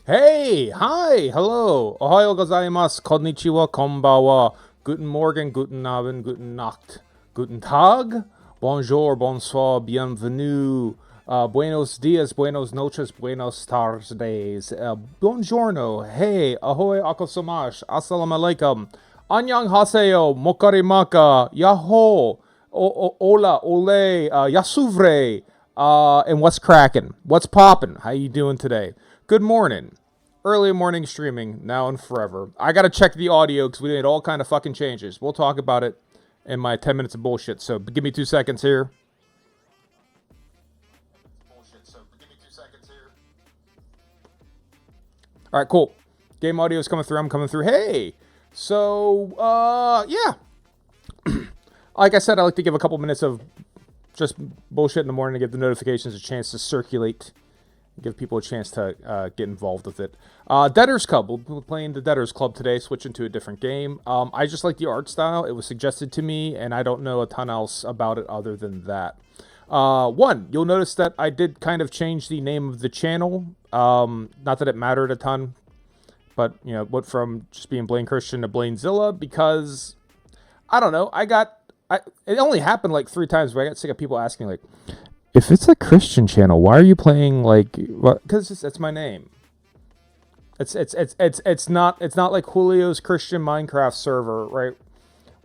Hey, hi, hello, ohayo gozaimasu, konnichiwa, konbawa, guten Morgen, guten Abend, guten Nacht, guten Tag, bonjour, bonsoir, bienvenue, buenos dias, buenos noches, buenos tardes, buongiorno, hey, ahoy, akosamash, assalamu alaikum, annyeong haseyo, mokarimaka, yaho, hola, ole, yasuvre, and what's cracking? What's popping? How you doing today? Good morning. Early morning streaming now and forever. I gotta check the audio because we made all kind of fucking changes. We'll talk about it in my 10 minutes of bullshit. So give me 2 seconds here. All right, cool. Game audio is coming through. I'm coming through. Hey. So yeah. Like I said, I like to give a couple minutes of just bullshit in the morning to give the notifications a chance to circulate, give people a chance to get involved with it. Debtors Club. We'll be playing the Debtors Club today, switching to a different game. I just like the art style. It was suggested to me, and I don't know a ton else about it other than that. One, you'll notice that I did kind of change the name of the channel. Not that it mattered a ton, but, you know, went from just being Blaine Christian to Blainezilla because, I don't know, it only happened like 3 times where I got sick of people asking, like, if it's a Christian channel, why are you playing like? Because it's my name. It's not like Julio's Christian Minecraft server, right?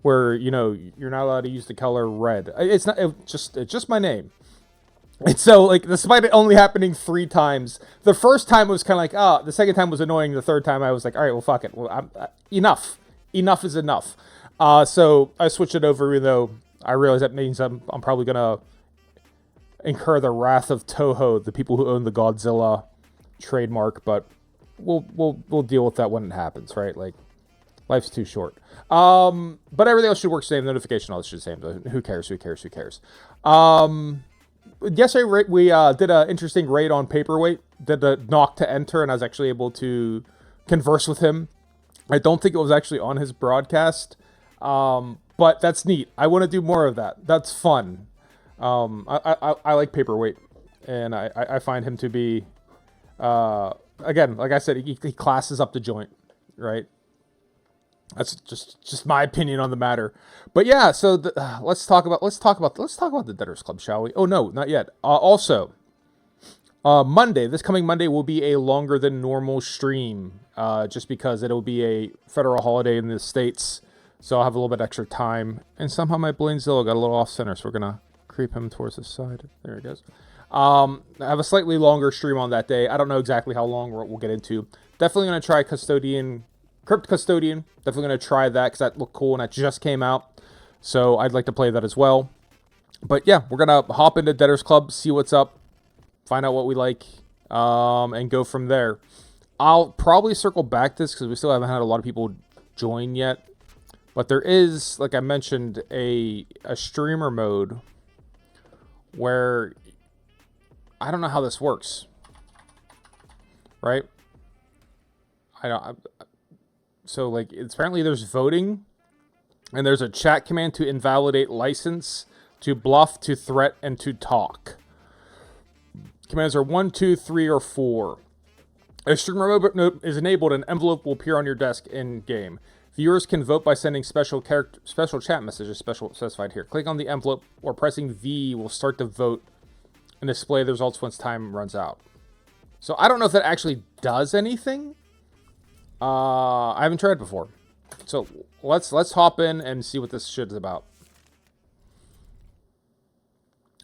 Where you're not allowed to use the color red. It's just my name. And so, like, despite it only happening 3 times, the first time was kind of like, oh, the second time was annoying. The third time, I was like, all right, well, fuck it. Well, enough. Enough is enough. So I switched it over, even though I realize that means I'm probably gonna incur the wrath of Toho, the people who own the Godzilla trademark. But we'll deal with that when it happens, right? Like, life's too short. But everything else should work same. Notification, all this should same. Who cares? Who cares? Who cares? Yesterday we did an interesting raid on Paperweight. Did a knock to enter, and I was actually able to converse with him. I don't think it was actually on his broadcast, but that's neat. I want to do more of that. That's fun. I like Paperweight, and I find him to be, again, like I said, he classes up the joint, right? That's just my opinion on the matter. But yeah, so let's talk about the Debtors Club, shall we? Oh no, not yet. Also, Monday, this coming Monday, will be a longer than normal stream, just because it'll be a federal holiday in the States, so I'll have a little bit extra time. And somehow my Blainezilla got a little off center, so we're gonna creep him towards the side. There he goes. I have a slightly longer stream on that day. I don't know exactly how long we'll get into. Definitely gonna try Crypt Custodian. Definitely gonna try that because that looked cool and that just came out. So I'd like to play that as well. But yeah, we're gonna hop into Debtors Club, see what's up, find out what we like, and go from there. I'll probably circle back this because we still haven't had a lot of people join yet. But there is, like I mentioned, a streamer mode where I don't know how this works, right? I don't. So like, apparently there's voting, and there's a chat command to invalidate license, to bluff, to threat, and to talk. Commands are 1, 2, 3, or 4. A streamer mode is enabled, an envelope will appear on your desk in game. Viewers can vote by sending special chat messages, specified here. Click on the envelope or pressing V will start the vote and display the results once time runs out. So I don't know if that actually does anything. I haven't tried before. So let's hop in and see what this shit is about.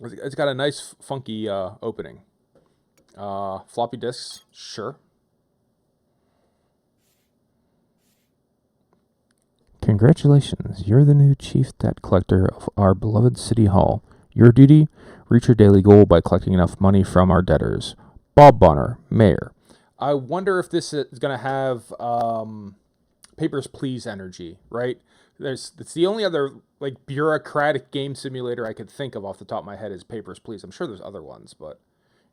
It's got a nice funky opening. Floppy disks, sure. Congratulations, you're the new chief debt collector of our beloved City Hall. Your duty, reach your daily goal by collecting enough money from our debtors. Bob Bonner, Mayor. I wonder if this is going to have Papers, Please energy, right? It's the only other like bureaucratic game simulator I could think of off the top of my head is Papers, Please. I'm sure there's other ones, but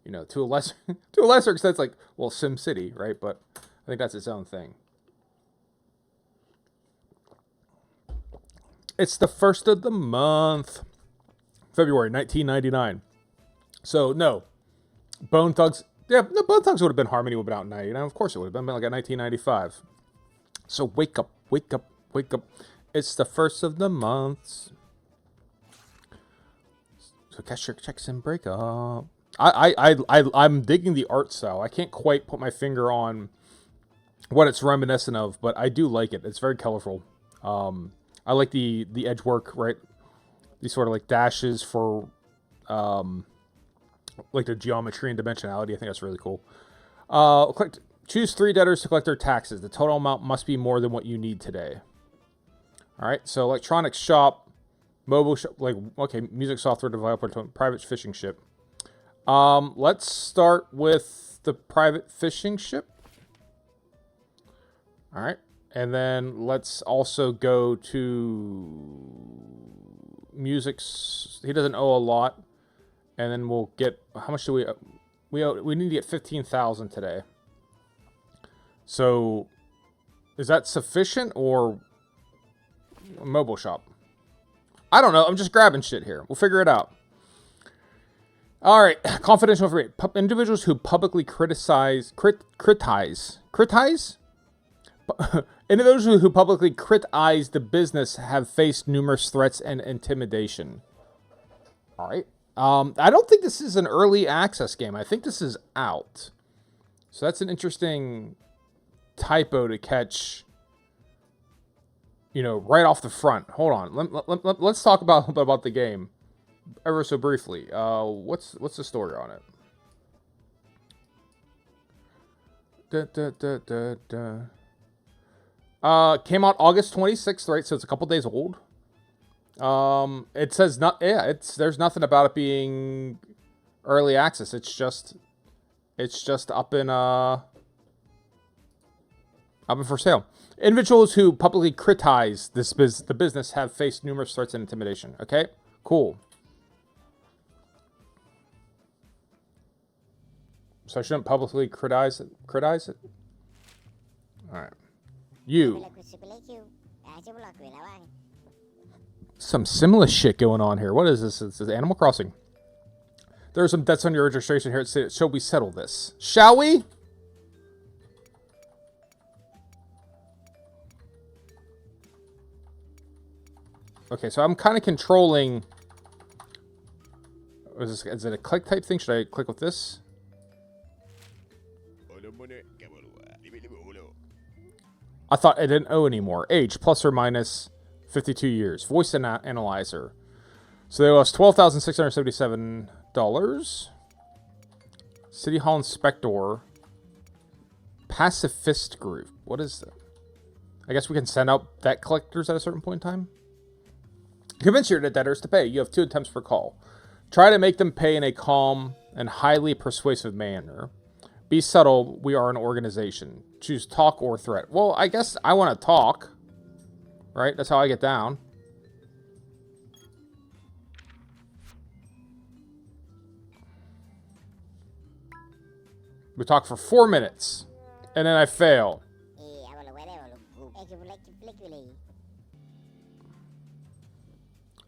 to a lesser to a lesser extent, it's like, well, Sim City, right? But I think that's its own thing. It's the first of the month, February 1999. So no, Bone Thugs. Yeah, no, Bone Thugs would have been Harmony would have been out in 99. Of course it would have been like at 1995. So wake up, wake up, wake up. It's the first of the month. So cash your checks and break up. I'm digging the art style. I can't quite put my finger on what it's reminiscent of, but I do like it. It's very colorful. I like the edge work, right? These sort of like dashes for like the geometry and dimensionality. I think that's really cool. Choose 3 debtors to collect their taxes. The total amount must be more than what you need today. All right, so electronics shop, mobile shop, like, okay, music software developer, private fishing ship. Let's start with the private fishing ship. All right, and then let's also go to music. He doesn't owe a lot, and then we'll get, how much do we need to get 15,000 today. So is that sufficient, or a mobile shop? I don't know. I'm just grabbing shit here. We'll figure it out. All right. Confidential information. Individuals who publicly criticize individuals who publicly criticize the business have faced numerous threats and intimidation. All right. I don't think this is an early access game. I think this is out. So that's an interesting typo to catch, you know, right off the front. Hold on. Let's talk about the game ever so briefly. What's the story on it? Came out August 26th, right? So it's a couple days old. It says there's nothing about it being early access. It's just up in for sale. Individuals who publicly criticize the business have faced numerous threats and intimidation. Okay, cool. So I shouldn't publicly criticize it. All right. You. Some similar shit going on here. What is this? It's Animal Crossing. There are some debts on your registration here. Shall we settle this? Shall we? Okay, so I'm kind of controlling. Is it a click type thing? Should I click with this? I thought I didn't owe anymore. Age, plus or minus 52 years. Voice analyzer. So they owe us $12,677. City Hall Inspector. Pacifist Group. What is that? I guess we can send out debt collectors at a certain point in time. Convince your debtors to pay. You have 2 attempts per call. Try to make them pay in a calm and highly persuasive manner. Be subtle. We are an organization. Choose talk or threat. Well, I guess I want to talk. Right? That's how I get down. We talk for 4 minutes. And then I fail.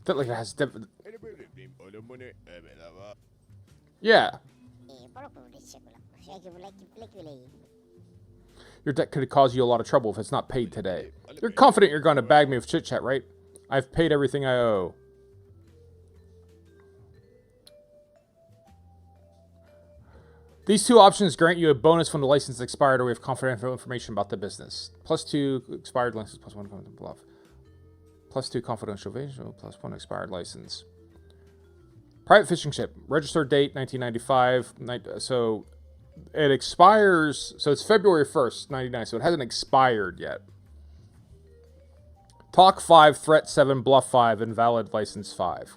That like it has different. Yeah. Your debt could cause you a lot of trouble if it's not paid today. You're confident you're going to bag me with chit chat, right? I've paid everything I owe. These 2 options grant you a bonus when the license is expired or we have confidential information about the business. +2 expired license, +1 bluff. +2 confidential information, +1 expired license. Private fishing ship. Registered date 1995. So it expires. So it's February 1st, 99. So it hasn't expired yet. Talk 5, threat 7, bluff 5, invalid license 5.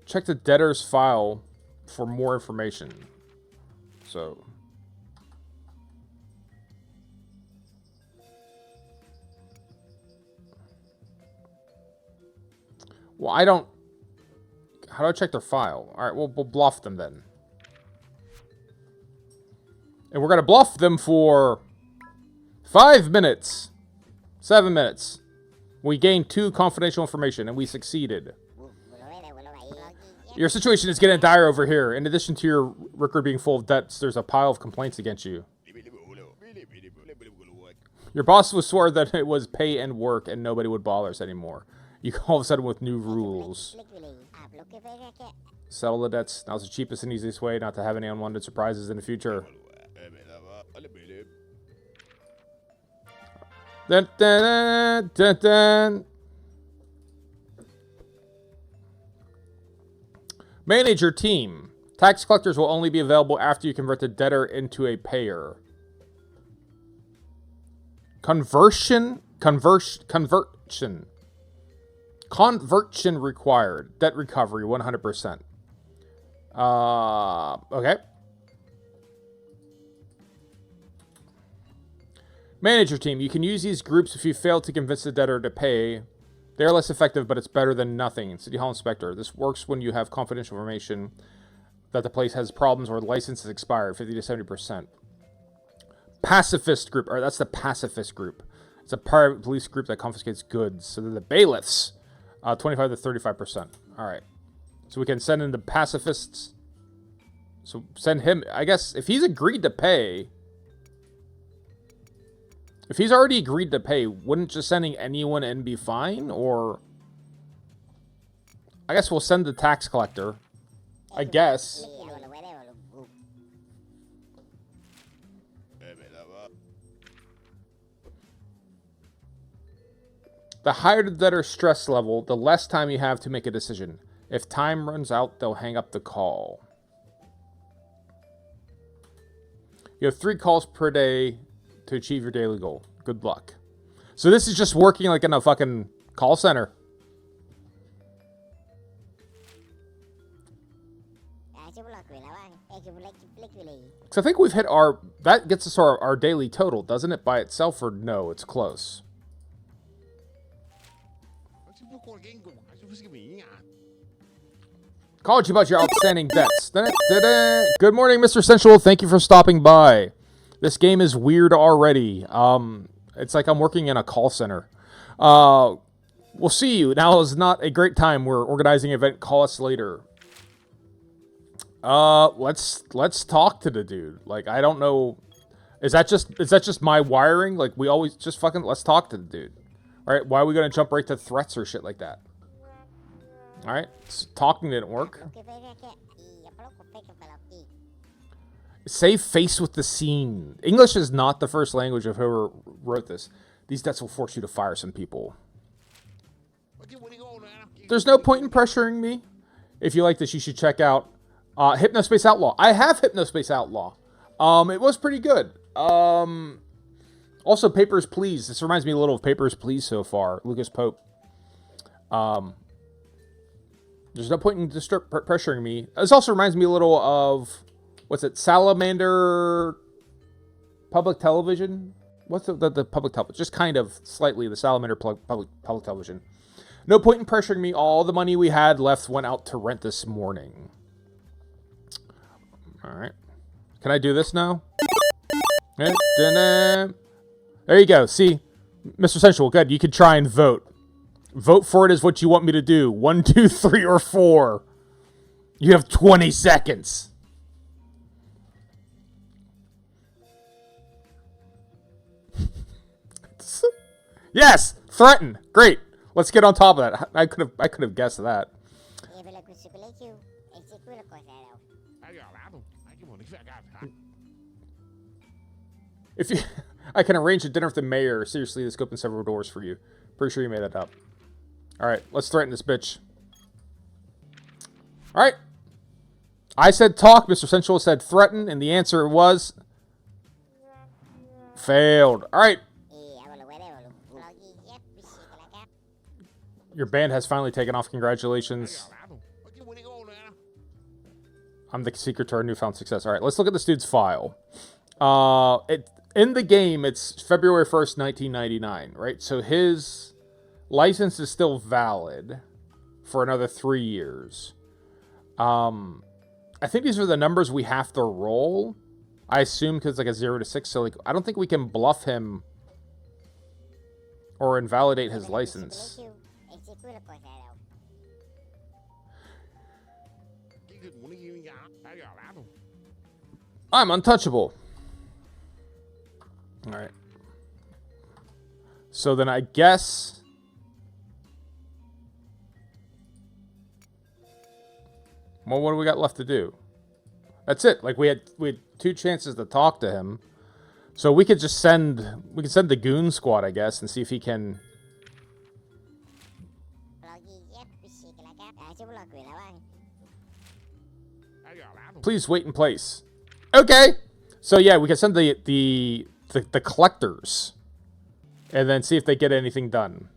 Check the debtor's file for more information. So. Well, I don't... How do I check their file? Alright, we'll bluff them then. And we're going to bluff them for 5 minutes. 7 minutes. We gained 2 confidential information, and we succeeded. Your situation is getting dire over here. In addition to your record being full of debts, there's a pile of complaints against you. Your boss was swore that it was pay and work and nobody would bother us anymore. You all of a sudden with new rules. Settle the debts. Now's the cheapest and easiest way not to have any unwanted surprises in the future. Dun, dun, dun, dun. Manage your team. Tax collectors will only be available after you convert the debtor into a payer. Conversion required. Debt recovery 100%. Okay. Manage your team. You can use these groups if you fail to convince the debtor to pay. They are less effective, but it's better than nothing. City Hall Inspector. This works when you have confidential information that the place has problems or the license is expired, 50 to 70%. Pacifist group. Or that's the pacifist group. It's a private police group that confiscates goods. So they're the bailiffs. 25 to 35%. All right. So we can send in the pacifists. So send him. I guess if he's agreed to pay... If he's already agreed to pay, wouldn't just sending anyone in be fine? Or... I guess we'll send the tax collector. I guess. The higher the debtor's stress level, the less time you have to make a decision. If time runs out, they'll hang up the call. You have 3 calls per day to achieve your daily goal. Good luck. So this is just working like in a fucking call center. So I think we've hit our... That gets us our daily total, doesn't it, by itself? Or no, it's close. Called you about your outstanding debts. Good morning, Mr. Sensual. Thank you for stopping by. This game is weird already. It's like I'm working in a call center. We'll see you. Now is not a great time. We're organizing an event. Call us later. Let's talk to the dude. Like, I don't know. Is that just my wiring? Like, we always just fucking let's talk to the dude. All right, why are we gonna jump right to threats or shit like that? All right, talking didn't work. Save face with the scene. English is not the first language of whoever wrote this. These debts will force you to fire some people. There's no point in pressuring me. If you like this, you should check out Hypnospace Outlaw. I have Hypnospace Outlaw. It was pretty good. Also, Papers, Please. This reminds me a little of Papers, Please so far. Lucas Pope. There's no point in pressuring me. This also reminds me a little of... What's it? Salamander Public Television? What's the public television? Just kind of slightly the Salamander public television. No point in pressuring me. All the money we had left went out to rent this morning. Alright. Can I do this now? There you go. See? Mr. Sensual, good. You can try and vote. Vote for it is what you want me to do. 1, 2, 3, or 4. You have 20 seconds. Yes! Threaten! Great! Let's get on top of that. I could have guessed that. If you... I can arrange a dinner with the mayor. Seriously, this opens several doors for you. Pretty sure you made that up. Alright, let's threaten this bitch. Alright. I said talk, Mr. Sensual said threaten, and the answer was... failed. Alright. Your band has finally taken off. Congratulations. I'm the secret to our newfound success. Alright, let's look at this dude's file. In the game, it's February 1st, 1999, right? So his license is still valid for another 3 years. I think these are the numbers we have to roll. I assume because like a 0 to 6, so like I don't think we can bluff him or invalidate his license. I'm untouchable. Alright. So then I guess... Well, what do we got left to do? That's it. Like, we had 2 chances to talk to him. So we could just send... We could send the goon squad, I guess, and see if he can... Please wait in place. Okay! So yeah, we can send the collectors. And then see if they get anything done.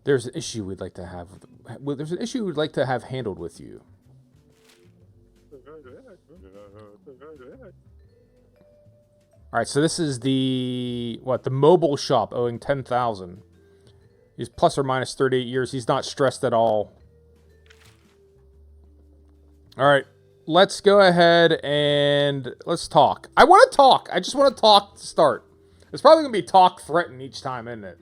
There's an issue we'd like to have... There's an issue we'd like to have handled with you. Alright, so this is the... What? The mobile shop owing 10,000. He's plus or minus 38 years. He's not stressed at all. Alright. Let's go ahead and... Let's talk. I want to talk. I just want to talk to start. It's probably going to be talk threaten each time, isn't it?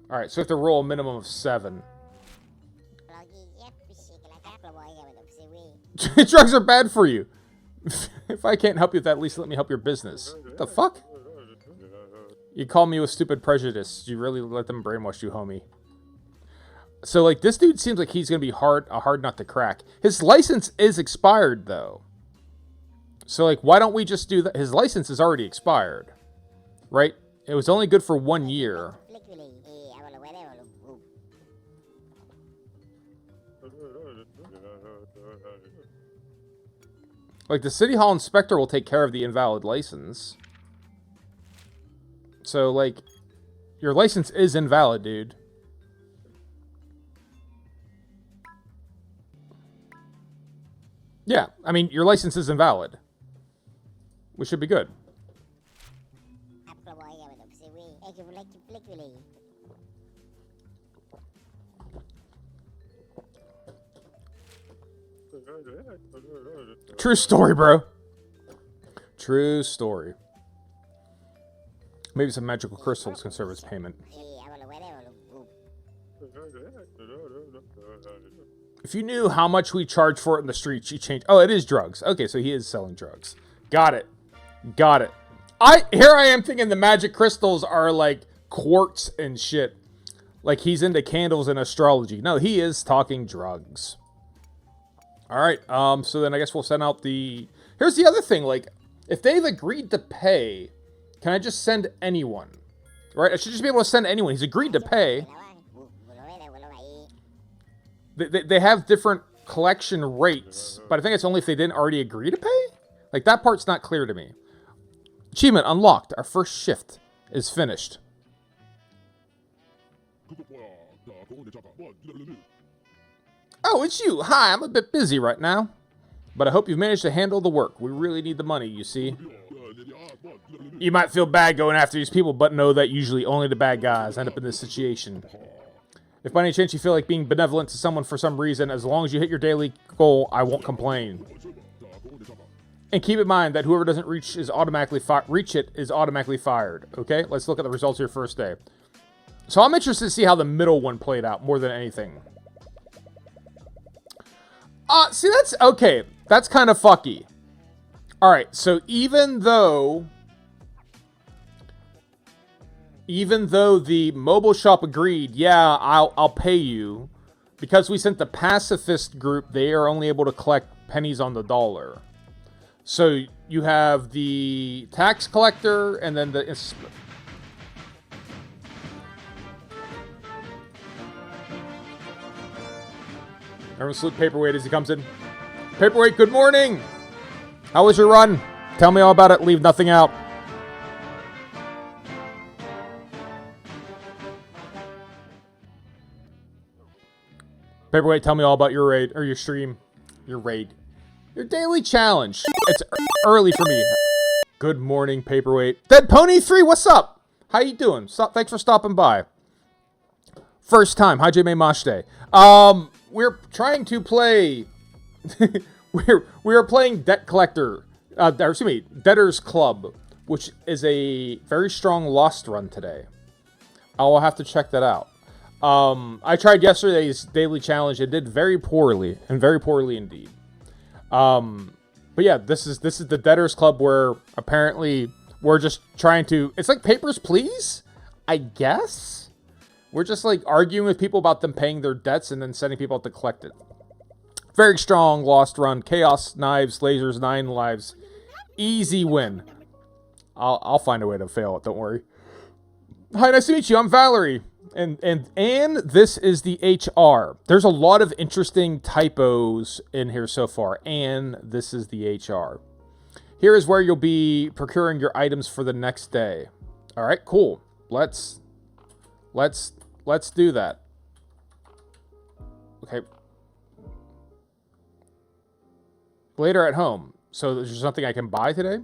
Alright, so we have to roll a minimum of 7. Drugs are bad for you. If I can't help you with that, at least let me help your business. What the fuck? You call me with stupid prejudice. You really let them brainwash you, homie. So, like, this dude seems like he's going to be a hard nut to crack. His license is expired, though. So, like, why don't we just do that? His license is already expired. Right? It was only good for 1 year. Like, the City Hall inspector will take care of the invalid license. So, like, your license is invalid, dude. Yeah, I mean, your license is invalid. We should be good. True story, bro. True story. Maybe some magical crystals can serve as payment. If you knew how much we charge for it in the streets, you change. Oh, it is drugs. Okay, so he is selling drugs. Got it. Got it. Here I am thinking the magic crystals are like quartz and shit. Like he's into candles and astrology. No, he is talking drugs. Alright, so then I guess we'll send out the... Here's the other thing, like, if they've agreed to pay, can I just send anyone? Right, I should just be able to send anyone. He's agreed to pay. They have different collection rates, but I think it's only if they didn't already agree to pay? Like, that part's not clear to me. Achievement unlocked. Our first shift is finished. Oh, it's you. Hi, I'm a bit busy right now. But I hope you've managed to handle the work. We really need the money, you see. You might feel bad going after these people, but know that usually only the bad guys end up in this situation. If by any chance you feel like being benevolent to someone for some reason, as long as you hit your daily goal, I won't complain. And keep in mind that whoever doesn't reach it is automatically fired. Okay, let's look at the results of your first day. So I'm interested to see how the middle one played out more than anything. See, that's... Okay, that's kind of fucky. Alright, so even though the mobile shop agreed, yeah, I'll pay you, because we sent the pacifist group, they are only able to collect pennies on the dollar. So you have the tax collector, and then the... Everyone salute Paperweight as he comes in. Paperweight, good morning! How was your run? Tell me all about it, leave nothing out. Paperweight, tell me all about your raid, or your stream. Your raid. Your daily challenge. It's early for me. Good morning, Paperweight. Dead Pony 3, what's up? How you doing? Thanks for stopping by. First time. Hajime Mashite. We're trying to play... we are playing Debt Collector... Debtor's Club, which is a very strong Lost run today. I will have to check that out. I tried yesterday's daily challenge and did very poorly, and very poorly indeed. But yeah, this is the Debtors Club where apparently we're just trying to. It's like Papers, Please, I guess. We're just like arguing with people about them paying their debts and then sending people out to collect it. Very strong lost run. Chaos, knives, lasers, 9 lives. Easy win. I'll find a way to fail it. Don't worry. Hi, nice to meet you. I'm Valerie. And this is the HR. There's a lot of interesting typos in here so far. And this is the HR. Here is where you'll be procuring your items for the next day. All right, cool. Let's do that. Okay. Later at home. So there's something I can buy today?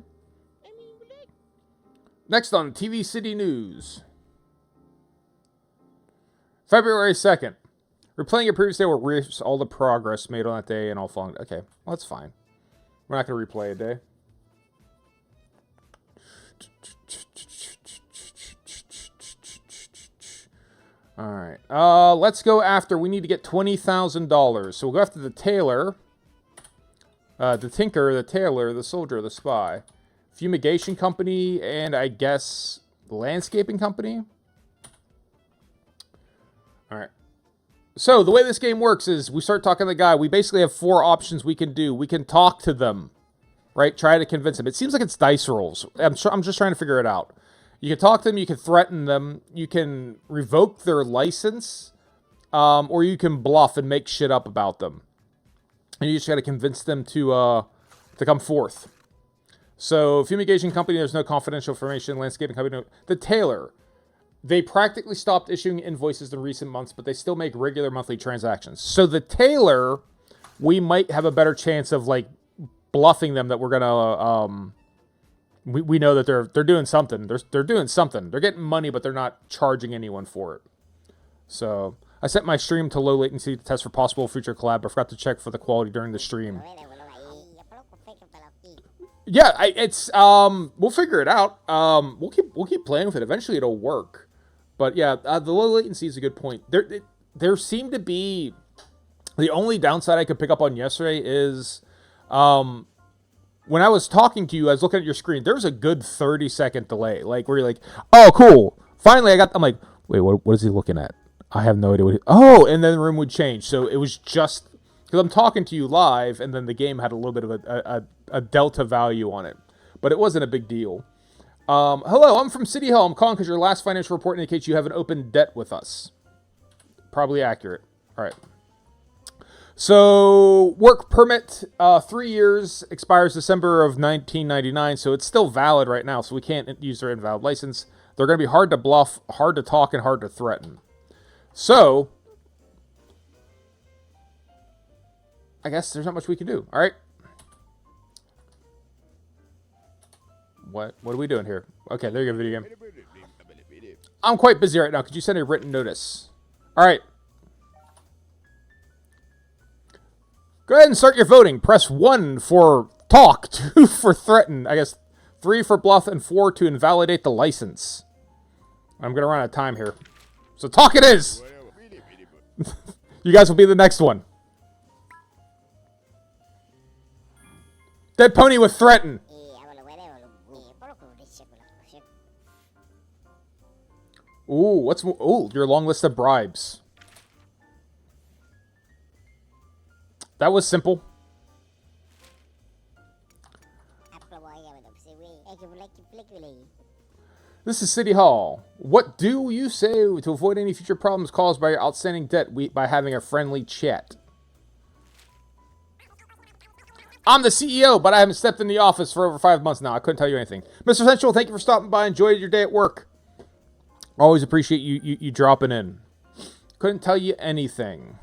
Next on TV City News. February 2nd. Replaying a previous day will erase all the progress made on that day and all following. Okay, well, that's fine. We're not going to replay a day. Alright. Let's go after. We need to get $20,000. So we'll go after the tailor. The tinker, the tailor, the soldier, the spy. Fumigation company, and I guess landscaping company? Alright. So, the way this game works is we start talking to the guy. We basically have 4 options we can do. We can talk to them, right? Try to convince them. It seems like it's dice rolls. I'm just trying to figure it out. You can talk to them, you can threaten them, you can revoke their license, or you can bluff and make shit up about them. And you just got to convince them to come forth. So, fumigation company, there's no confidential information. Landscaping company, no. The tailor, they practically stopped issuing invoices in recent months, but they still make regular monthly transactions. So, the tailor, we might have a better chance of, like, bluffing them that we're going to, we know that they're doing something. They're doing something. They're getting money, but they're not charging anyone for it. So, I set my stream to low latency to test for possible future collab, but forgot to check for the quality during the stream. Yeah, it's we'll figure it out. We'll keep playing with it. Eventually, it'll work. But yeah, the low latency is a good point. There seemed to be the only downside I could pick up on yesterday is when I was talking to you, I was looking at your screen. There was a good 30-second delay, like where you're like, "Oh, cool! Finally, I'm like, wait, what is he looking at? I have no idea oh, and then the room would change. So it was just because I'm talking to you live, and then the game had a little bit of a delta value on it, but it wasn't a big deal. Hello, I'm from City Hall. I'm calling because your last financial report indicates you have an open debt with us. Probably accurate. All right. So work permit, 3 years, expires December of 1999. So it's still valid right now. So we can't use their invalid license. They're going to be hard to bluff, hard to talk, and hard to threaten. So I guess there's not much we can do. All right. What are we doing here? Okay, there you go, video game. I'm quite busy right now. Could you send a written notice? All right. Go ahead and start your voting. Press 1 for talk, 2 for threaten, I guess 3 for bluff, and 4 to invalidate the license. I'm going to run out of time here. So talk it is! You guys will be the next one. Dead pony with threaten. Ooh, your long list of bribes. That was simple. This is City Hall. What do you say to avoid any future problems caused by your outstanding debt by having a friendly chat? I'm the CEO, but I haven't stepped in the office for over 5 months now. I couldn't tell you anything. Mr. Central, thank you for stopping by. Enjoyed your day at work. Always appreciate you dropping in. Couldn't tell you anything.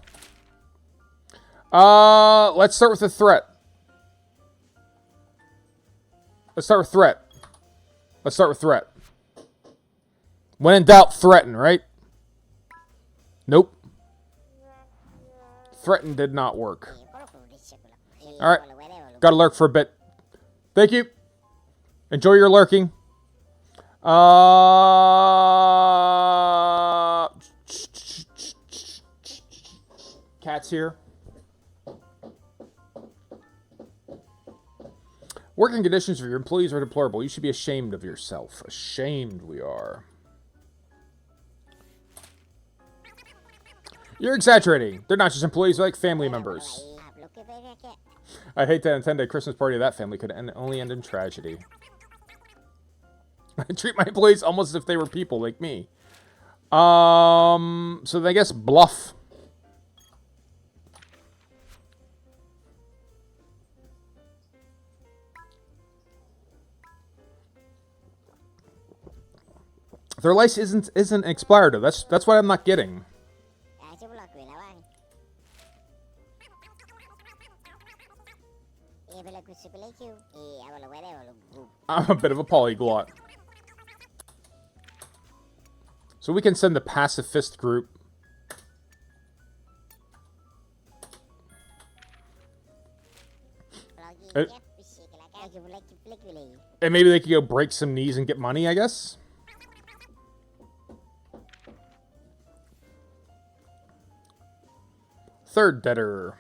Let's start with a threat. Let's start with threat. When in doubt, threaten, right? Nope. Threaten did not work. Alright. Gotta lurk for a bit. Thank you. Enjoy your lurking. Cats here. Working conditions for your employees are deplorable. You should be ashamed of yourself. Ashamed we are. You're exaggerating. They're not just employees, they're like family members. I'd hate to attend a Christmas party of that family. Could only end in tragedy. I treat my employees almost as if they were people like me. So then I guess bluff. Their license isn't expired though. That's what I'm not getting. I'm a bit of a polyglot. So we can send the pacifist group. And maybe they could go break some knees and get money, I guess. Third debtor.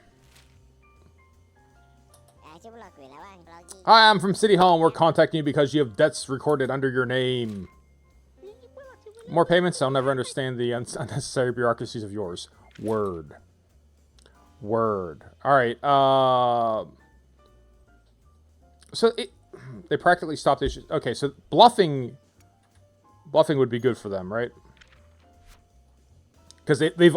Hi, I'm from City Hall and we're contacting you because you have debts recorded under your name. More payments? I'll never understand the unnecessary bureaucracies of yours. Word. Word. Alright, so they practically stopped issues. Okay, so bluffing would be good for them, right? Because we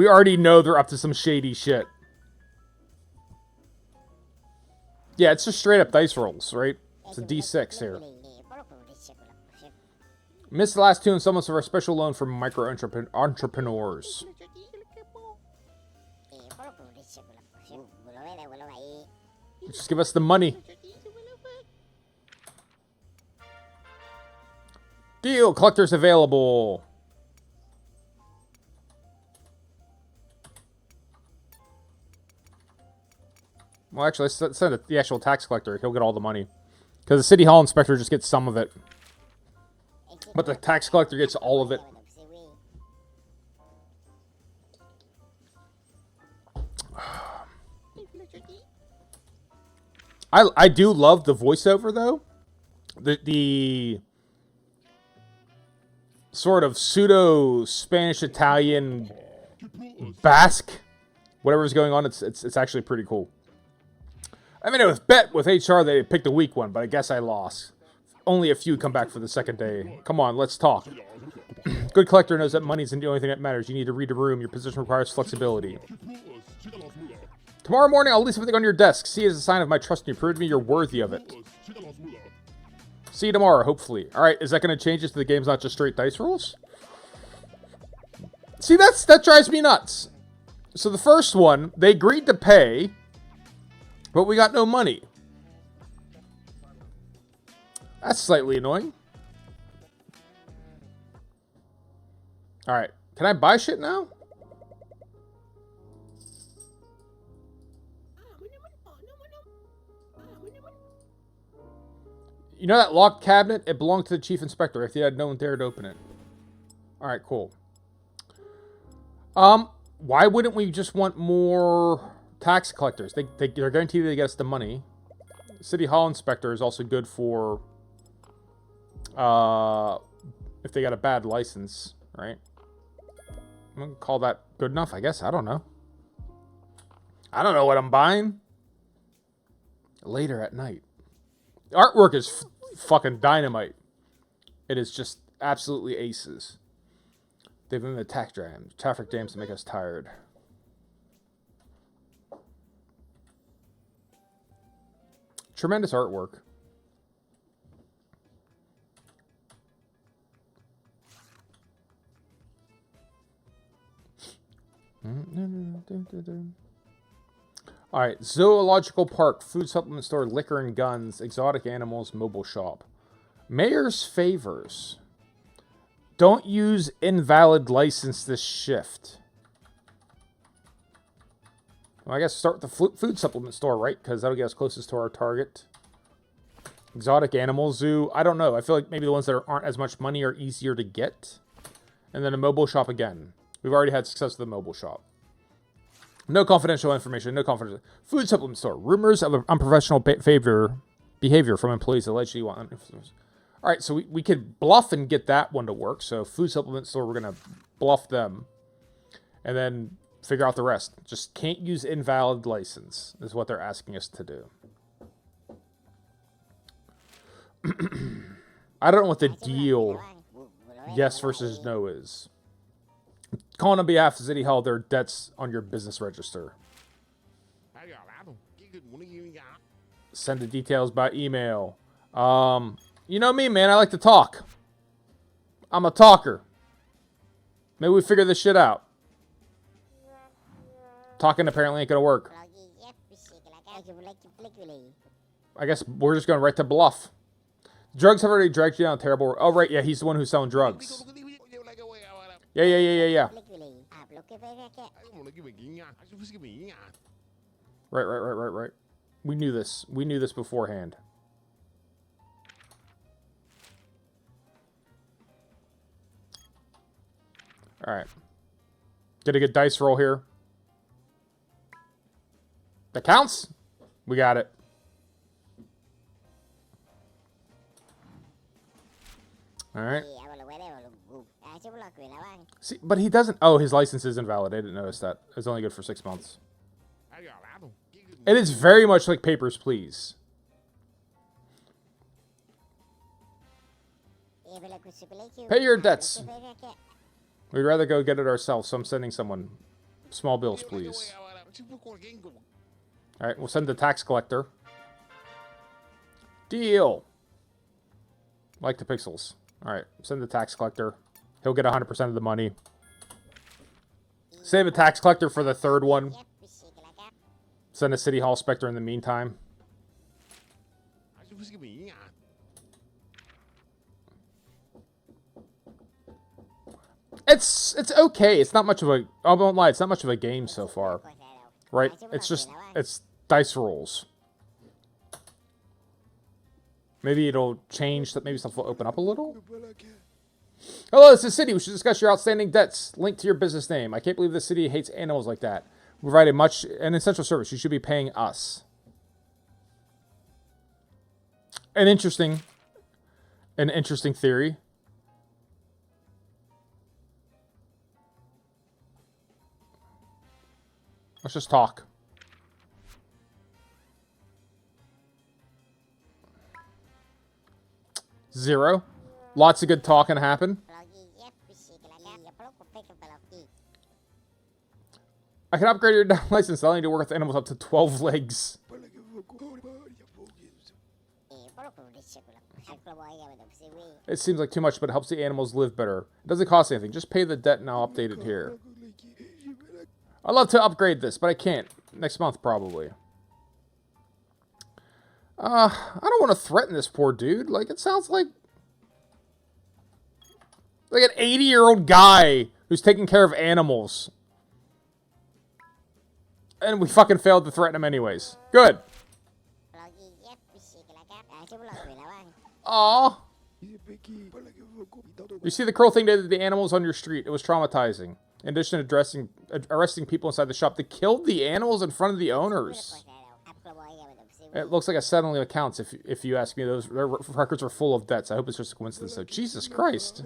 already know they're up to some shady shit. Yeah, it's just straight up dice rolls, right? It's a D6 here. Missed the last two installments of our special loan for micro entrepreneurs. Just give us the money. Deal collectors available. Well, actually, let's send it the actual tax collector. He'll get all the money. Because the City Hall inspector just gets some of it. But the tax collector gets all of it. I do love the voiceover, though. The sort of pseudo-Spanish-Italian Basque, whatever's going on, it's actually pretty cool. I mean, it was bet with HR they picked a weak one, but I guess I lost. Only a few come back for the second day. Come on, let's talk. Good collector knows that money isn't the only thing that matters. You need to read a room. Your position requires flexibility. Tomorrow morning, I'll leave something on your desk. See it as a sign of my trust in you. Prove to me you're worthy of it. See you tomorrow, hopefully. Alright, is that going to change it so the game's not just straight dice rolls? See, that drives me nuts. So the first one, they agreed to pay, but we got no money. That's slightly annoying. Alright. Can I buy shit now? You know that locked cabinet? It belonged to the chief inspector. If he had no one dared open it. Alright, cool. Why wouldn't we just want more tax collectors? They're guaranteed to get us the money. City Hall inspector is also good for if they got a bad license, right? I'm gonna call that good enough, I guess. I don't know. I don't know what I'm buying. Later at night. The artwork is fucking dynamite. It is just absolutely aces. They've been the traffic jams to make us tired. Tremendous artwork. Alright, zoological park, food supplement store, liquor and guns, exotic animals, mobile shop. Mayor's favors. Don't use invalid license this shift. Well, I guess start the food supplement store, right? Because that'll get us closest to our target. Exotic animal zoo. I don't know. I feel like maybe the ones that aren't as much money are easier to get. And then a mobile shop again. We've already had success with the mobile shop. No confidential information. No confidential. Food supplement store. Rumors of unprofessional behavior from employees allegedly want. All right, so we could bluff and get that one to work. So food supplement store, we're going to bluff them. And then figure out the rest. Just can't use invalid license is what they're asking us to do. I don't know what the deal yes versus no is. Calling on behalf of City Hall, there are debts on your business register. Send the details by email. You know me, man. I like to talk. I'm a talker. Maybe we figure this shit out. Talking apparently ain't gonna work. I guess we're just going right to bluff. Drugs have already dragged you down a terrible... Oh, right, yeah, he's the one who's selling drugs. Yeah. Right. We knew this. We knew this beforehand. Alright. Get a good dice roll here. That counts? We got it. Alright. See, but he doesn't... Oh, his license is invalid. I didn't notice that. It's only good for 6 months. It is very much like Papers, Please. Pay your debts. We'd rather go get it ourselves, so I'm sending someone. Small bills, please. Alright, we'll send the tax collector. Deal. Like the pixels. Alright, send the tax collector. He'll get 100% of the money. Save a tax collector for the third one. Send a City Hall Spectre in the meantime. It's okay. It's not much of a... I won't lie. It's not much of a game so far. Right? It's just... It's dice rolls. Maybe it'll change. Maybe stuff will open up a little. Hello, this is City. We should discuss your outstanding debts linked to your business name. I can't believe the city hates animals like that. We provide an essential service. You should be paying us. An interesting theory. Let's just talk. Zero. Lots of good talking happen. I can upgrade your license, allowing you to work with animals up to 12 legs. It seems like too much, but it helps the animals live better. It doesn't cost anything. Just pay the debt and I'll update it here. I'd love to upgrade this, but I can't. Next month, probably. I don't want to threaten this poor dude. Like, it sounds like an 80-year-old guy who's taking care of animals. And we fucking failed to threaten him anyways. Good. Aww. You see the cruel thing they did to the animals on your street. It was traumatizing. In addition to arresting people inside the shop, they killed the animals in front of the owners. It looks like a settling of accounts, if you ask me. Their records are full of debts. I hope it's just a coincidence, though. Jesus Christ.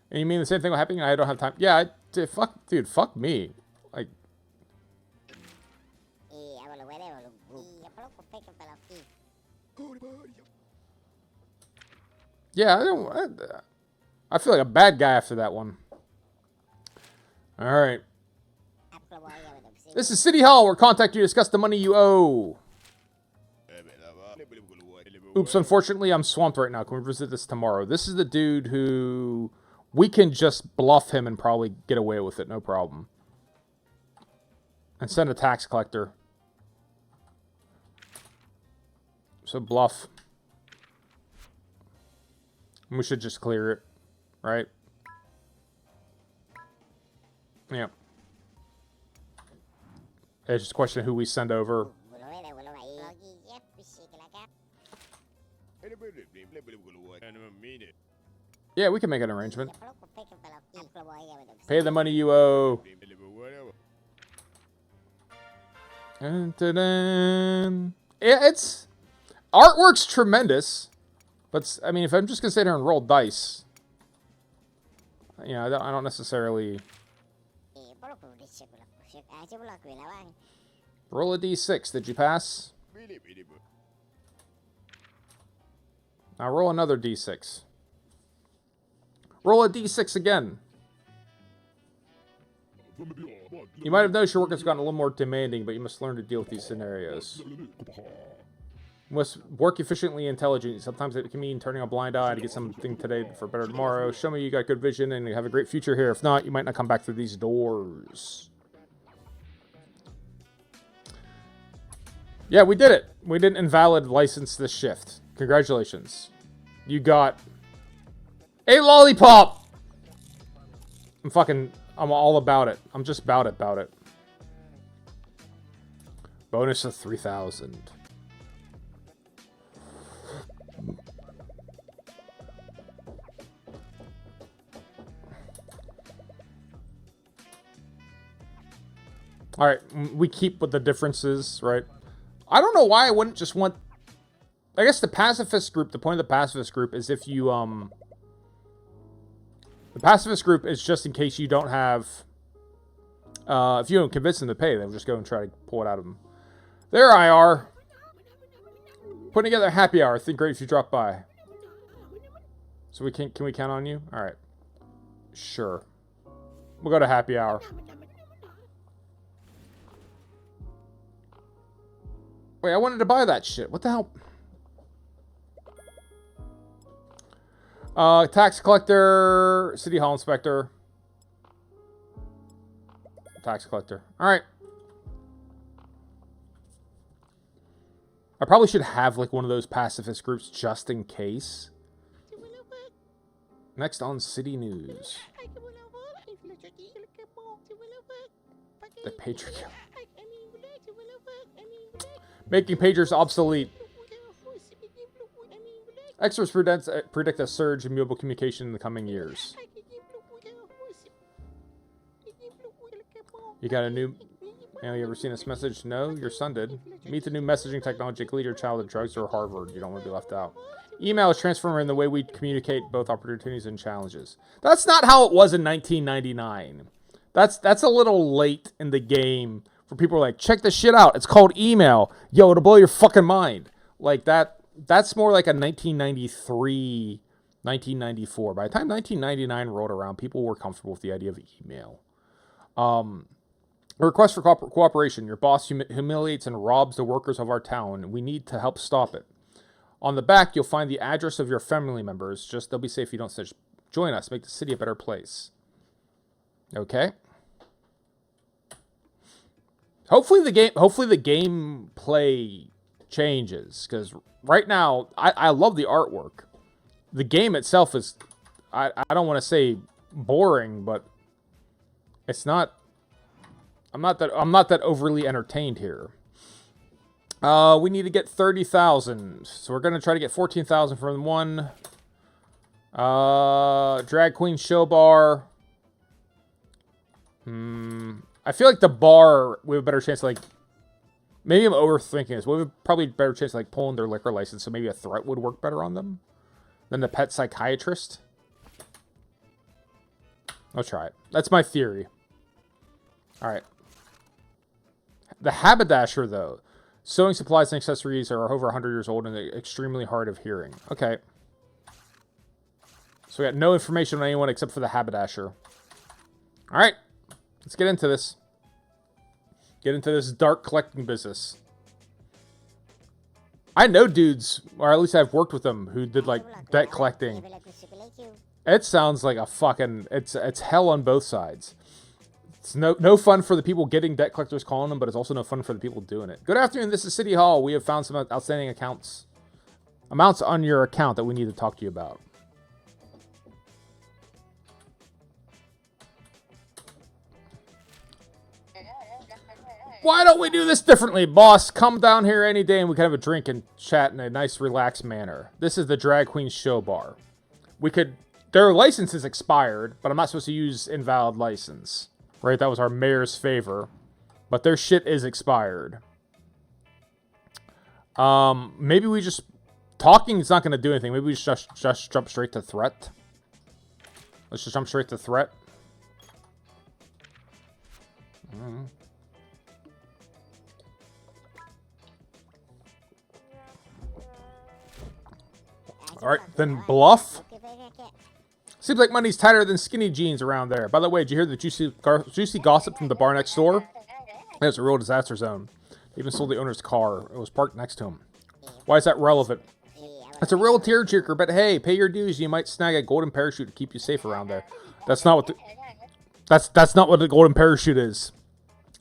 And you mean the same thing will happen? I don't have time. Yeah, dude, fuck me. Like... Yeah, I feel like a bad guy after that one. Alright. This is City Hall. We're contacting you to discuss the money you owe. Oops, unfortunately, I'm swamped right now. Can we visit this tomorrow? This is the dude who... We can just bluff him and probably get away with it. No problem. And send a tax collector. So bluff. We should just clear it. Right? Yeah. It's just a question of who we send over. Yeah, we can make an arrangement. Pay the money you owe. Dun-dun-dun. Yeah, it's... Artwork's tremendous. But, I mean, if I'm just going to sit here and roll dice... You know, I don't necessarily... Roll a d6. Did you pass? Now roll another d6. Roll a d6 again. You might have noticed your work has gotten a little more demanding, but you must learn to deal with these scenarios. You must work efficiently and intelligently. Sometimes it can mean turning a blind eye to get something today for better tomorrow. Show me you got good vision and you have a great future here. If not, you might not come back through these doors. Yeah, we did it. We didn't invalid license this shift. Congratulations. You got a lollipop! I'm all about it. I'm just about it. Bonus of 3,000. Alright, we keep with the differences, right? I don't know why I wouldn't just want... I guess the pacifist group, the point of the pacifist group is if you, The pacifist group is just in case you don't have... if you don't convince them to pay, they'll just go and try to pull it out of them. There I are. Putting together a happy hour. I think great if you drop by. So can we count on you? Alright. Sure. We'll go to happy hour. Wait, I wanted to buy that shit. What the hell? Tax collector, city hall inspector. Tax collector. Alright. I probably should have like one of those pacifist groups just in case. Next on City News. The Patriot. Making pagers obsolete. Experts predict a surge in mobile communication in the coming years. You got a new... You ever seen this message? No, your son did. Meet the new messaging technology to lead your child to drugs or Harvard. You don't want to be left out. Email is transforming the way we communicate both opportunities and challenges. That's not how it was in 1999. That's a little late in the game for people like, check this shit out. It's called email. Yo, it'll blow your fucking mind. Like that. That's more like a 1993, 1994. By the time 1999 rolled around, people were comfortable with the idea of email. A request for cooperation. Your boss humiliates and robs the workers of our town. We need to help stop it. On the back, you'll find the address of your family members. Just they'll be safe if you don't search. Join us. Make the city a better place. Okay. Hopefully the gameplay changes, because right now I love the artwork. The game itself is I don't want to say boring, but it's not. I'm not that overly entertained here. We need to get 30,000, so we're gonna try to get 14,000 from one. Drag queen show bar. I feel like the bar, we have a better chance of, like, maybe I'm overthinking this. We have probably a better chance of, like, pulling their liquor license, so maybe a threat would work better on them than the pet psychiatrist. I'll try it. That's my theory. Alright. The haberdasher, though. Sewing supplies and accessories are over 100 years old and extremely hard of hearing. Okay. So we got no information on anyone except for the haberdasher. Alright. Let's get into this. Get into this dark collecting business. I know dudes, or at least I've worked with them, who did, like, debt collecting. It sounds like a fucking... It's hell on both sides. It's no fun for the people getting debt collectors calling them, but it's also no fun for the people doing it. Good afternoon, this is City Hall. We have found some outstanding amounts on your account that we need to talk to you about. Why don't we do this differently, boss? Come down here any day and we can have a drink and chat in a nice, relaxed manner. This is the Drag Queen Show Bar. We could their license is expired, but I'm not supposed to use invalid license. Right? That was our mayor's favor. But their shit is expired. Maybe we just... Talking is not going to do anything. Maybe we just jump straight to threat. Let's just jump straight to threat. Alright, then bluff. Seems like money's tighter than skinny jeans around there. By the way, did you hear the juicy gossip from the bar next door? It's a real disaster zone. They even sold the owner's car. It was parked next to him. Why is that relevant? It's a real tearjerker, but hey, pay your dues. You might snag a golden parachute to keep you safe around there. That's not what the... That's not what the golden parachute is.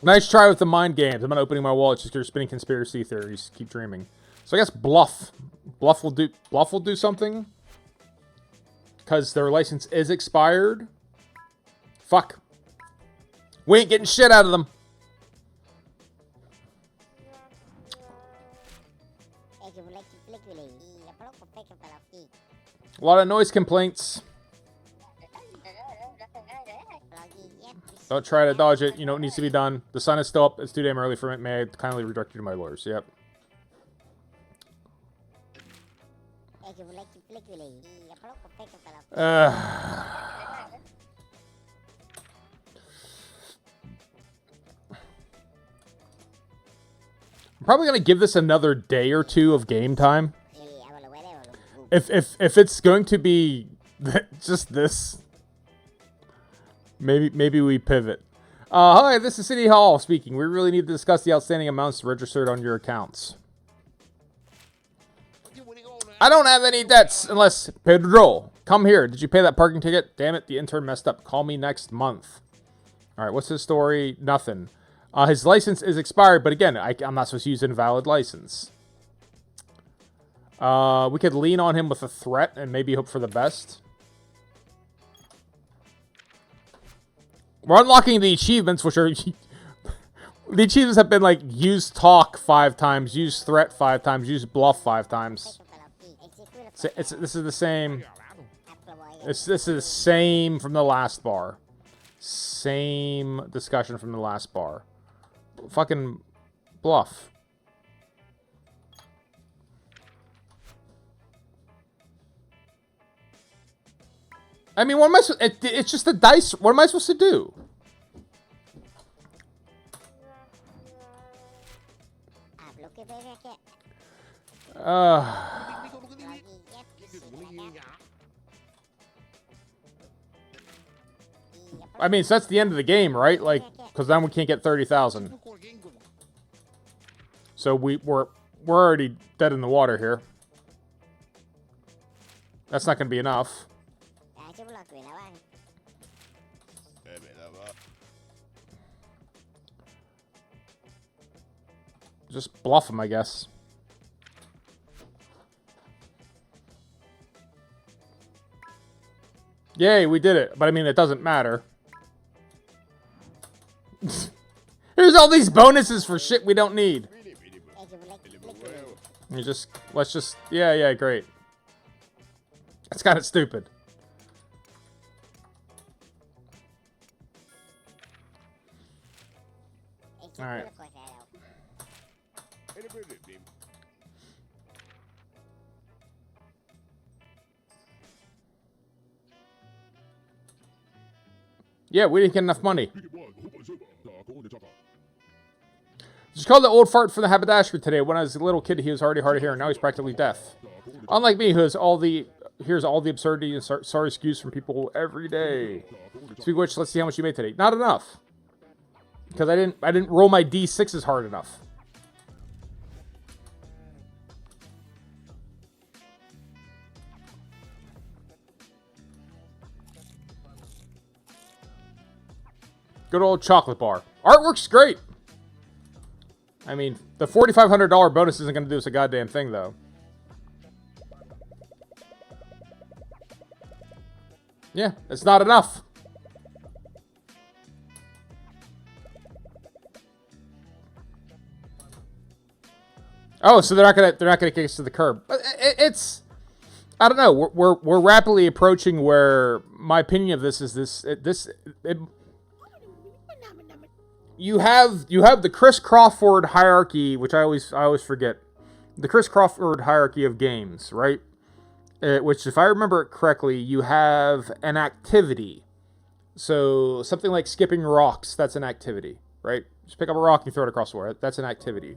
Nice try with the mind games. I'm not opening my wallet just because you're spinning conspiracy theories. Keep dreaming. So I guess bluff. Bluff will do something. Because their license is expired. Fuck. We ain't getting shit out of them. A lot of noise complaints. Don't try to dodge it. You know it needs to be done. The sun is still up. It's too damn early for it. May I kindly redirect you to my lawyers? Yep. I'm probably going to give this another day or two of game time. If it's going to be just this, maybe we pivot. Hi, this is City Hall speaking. We really need to discuss the outstanding amounts registered on your accounts. I don't have any debts unless... Pedro, come here. Did you pay that parking ticket? Damn it, the intern messed up. Call me next month. Alright, what's his story? Nothing. His license is expired, but again, I'm not supposed to use invalid license. We could lean on him with a threat and maybe hope for the best. We're unlocking the achievements, which are... the achievements have been like, use talk 5 times, use threat 5 times, use bluff 5 times. This is the same... This is the same from the last bar. Same discussion from the last bar. Fucking bluff. I mean, what am I supposed... It's just the dice. What am I supposed to do? I mean, so that's the end of the game, right? Like, because then we can't get 30,000. So we're already dead in the water here. That's not going to be enough. Just bluff him, I guess. Yay, we did it. But I mean, it doesn't matter. Here's all these bonuses for shit we don't need. Let's just, yeah, great. That's kind of stupid. All right. Yeah, we didn't get enough money. Just called the old fart from the haberdashery today. When I was a little kid, he was already hard of hearing. Now he's practically deaf. Unlike me, who has hears all the absurdity and sorry excuse from people every day. Speaking of which, let's see how much you made today. Not enough, because I didn't roll my D6s hard enough. Good old chocolate bar. Artwork's great. I mean, the $4,500 bonus isn't going to do us a goddamn thing, though. Yeah, it's not enough. Oh, so they're not gonna kick us to the curb. It's... I don't know. We're rapidly approaching where my opinion of this is you have the Chris Crawford hierarchy, which I always forget. The Chris Crawford hierarchy of games, right? Which, if I remember it correctly, you have an activity. So something like skipping rocks, that's an activity, right? Just pick up a rock and you throw it across the water. That's an activity.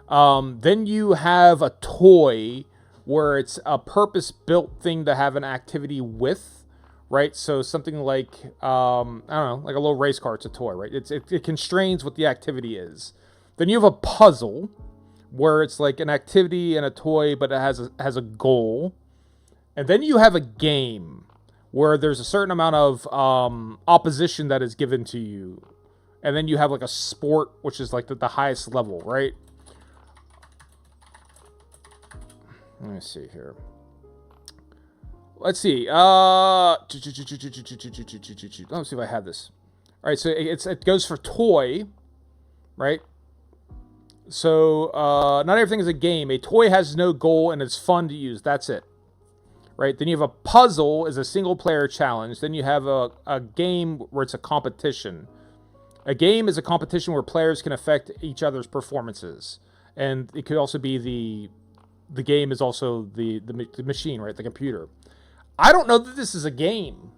Then you have a toy where it's a purpose-built thing to have an activity with, right? So something like, I don't know, like a little race car, it's a toy, right? It constrains what the activity is. Then you have a puzzle where it's like an activity and a toy, but it has a goal. And then you have a game where there's a certain amount of opposition that is given to you. And then you have like a sport, which is like the highest level, right? Let me see here. Let's see. Let's see if I have this. All right, so it goes for toy, right? So not everything is a game. A toy has no goal and it's fun to use. That's it. Right? Then you have a puzzle is a single player challenge. Then you have a game where it's a competition. A game is a competition where players can affect each other's performances. And it could also be the game is also the machine, right? The computer. I don't know that this is a game.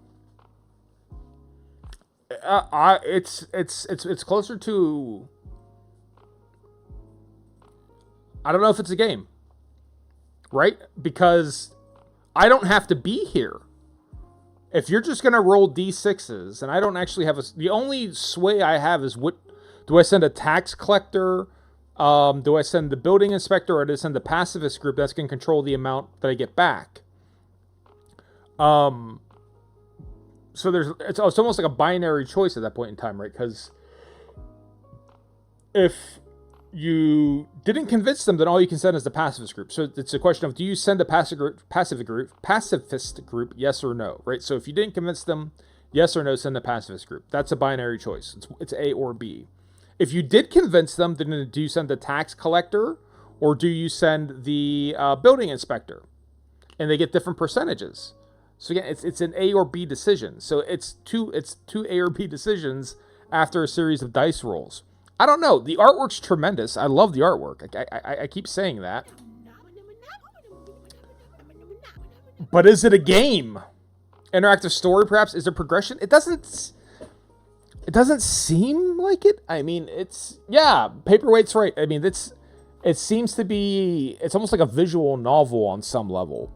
It's closer to. I don't know if it's a game, right? Because I don't have to be here. If you're just gonna roll d6s, and I don't actually have the only sway I have is what do I send a tax collector? Do I send the building inspector, or do I send the pacifist group that's gonna control the amount that I get back? So it's almost like a binary choice at that point in time, right? Because if you didn't convince them, then all you can send is the pacifist group. So it's a question of, do you send a pacifist group, yes or no, right? So if you didn't convince them, yes or no, send the pacifist group. That's a binary choice. It's A or B. If you did convince them, then do you send the tax collector or do you send the building inspector? And they get different percentages. So again, it's an A or B decision. So it's two A or B decisions after a series of dice rolls. I don't know. The artwork's tremendous. I love the artwork. I keep saying that. But is it a game? Interactive story, perhaps? Is there progression? It doesn't seem like it. I mean, yeah, Paperweight's right. I mean, it seems to be, it's almost like a visual novel on some level.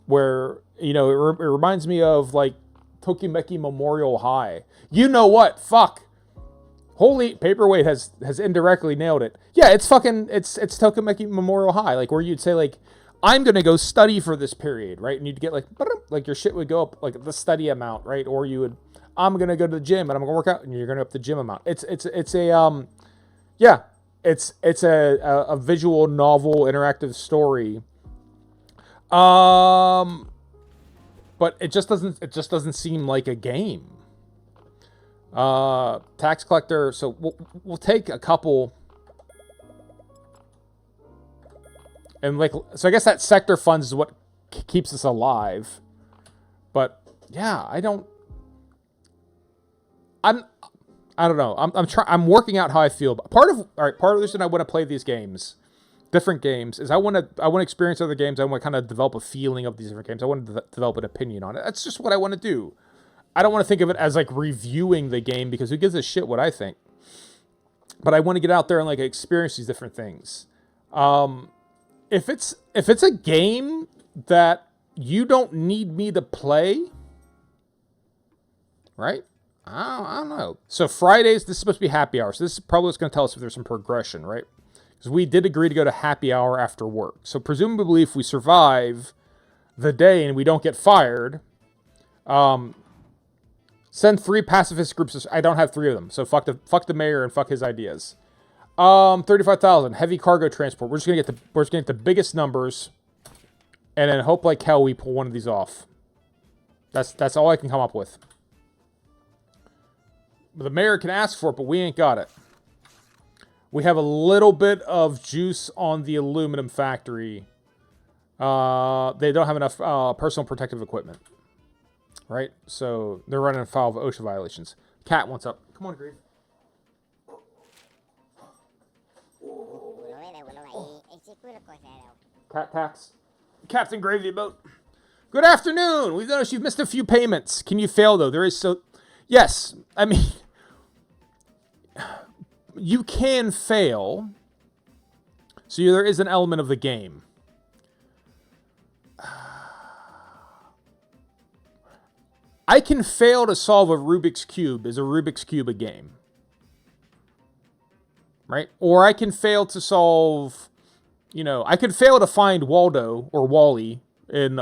Where, it reminds me of, like, Tokimeki Memorial High. You know what? Fuck. Holy, Paperweight has indirectly nailed it. Yeah, it's Tokimeki Memorial High, like where you'd say like, I'm gonna go study for this period, right? And you'd get like your shit would go up like the study amount, right? Or you would, I'm gonna go to the gym and I'm gonna work out, and you're gonna up the gym amount. It's a visual novel interactive story. But it just doesn't seem like a game. Tax collector. So we'll take a couple, and so I guess that sector funds is what keeps us alive. But yeah, I don't know. I'm working out how I feel. But part of the reason I want to play these games, different games, is I want to experience other games. I want to kind of develop a feeling of these different games. I want to develop an opinion on it. That's just what I want to do. I don't want to think of it as like reviewing the game, because who gives a shit what I think? But I want to get out there and like experience these different things. If it's a game that you don't need me to play, right? I don't know. So Fridays, this is supposed to be happy hour. So this is probably what's going to tell us if there's some progression, right? Because we did agree to go to happy hour after work. So presumably, if we survive the day and we don't get fired, send 3 pacifist groups. I don't have 3 of them, so fuck the mayor and fuck his ideas. 35,000 heavy cargo transport. We're just gonna get the biggest numbers, and then hope like hell we pull one of these off. That's all I can come up with. The mayor can ask for it, but we ain't got it. We have a little bit of juice on the aluminum factory. They don't have enough personal protective equipment, right? So they're running afoul of OSHA violations. Cat wants up. Come on, Grave. Cat tax. Captain Gravy Boat. Good afternoon. We've noticed you've missed a few payments. Can you fail, though? There is so... Yes. I mean... You can fail. So there is an element of the game. I can fail to solve a Rubik's Cube. Is a Rubik's Cube a game? Right? Or I can fail to solve... You know, I could fail to find Waldo or Wally in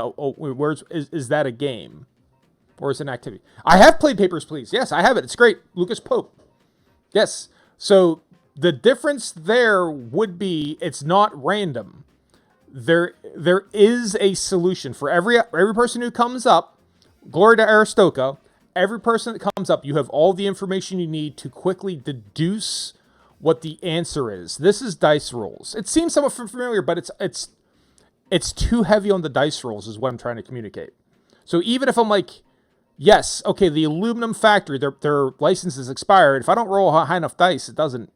is that a game? Or is it an activity? I have played Papers, Please. Yes, I have it. It's great. Lucas Pope. Yes. So the difference there would be it's not random. There is a solution for every person who comes up. Glory to Aristoka. Every person that comes up, you have all the information you need to quickly deduce what the answer is. This is dice rolls. It seems somewhat familiar, but it's too heavy on the dice rolls is what I'm trying to communicate. So even if I'm like, yes, okay, the aluminum factory, their license is expired. If I don't roll high enough dice, it doesn't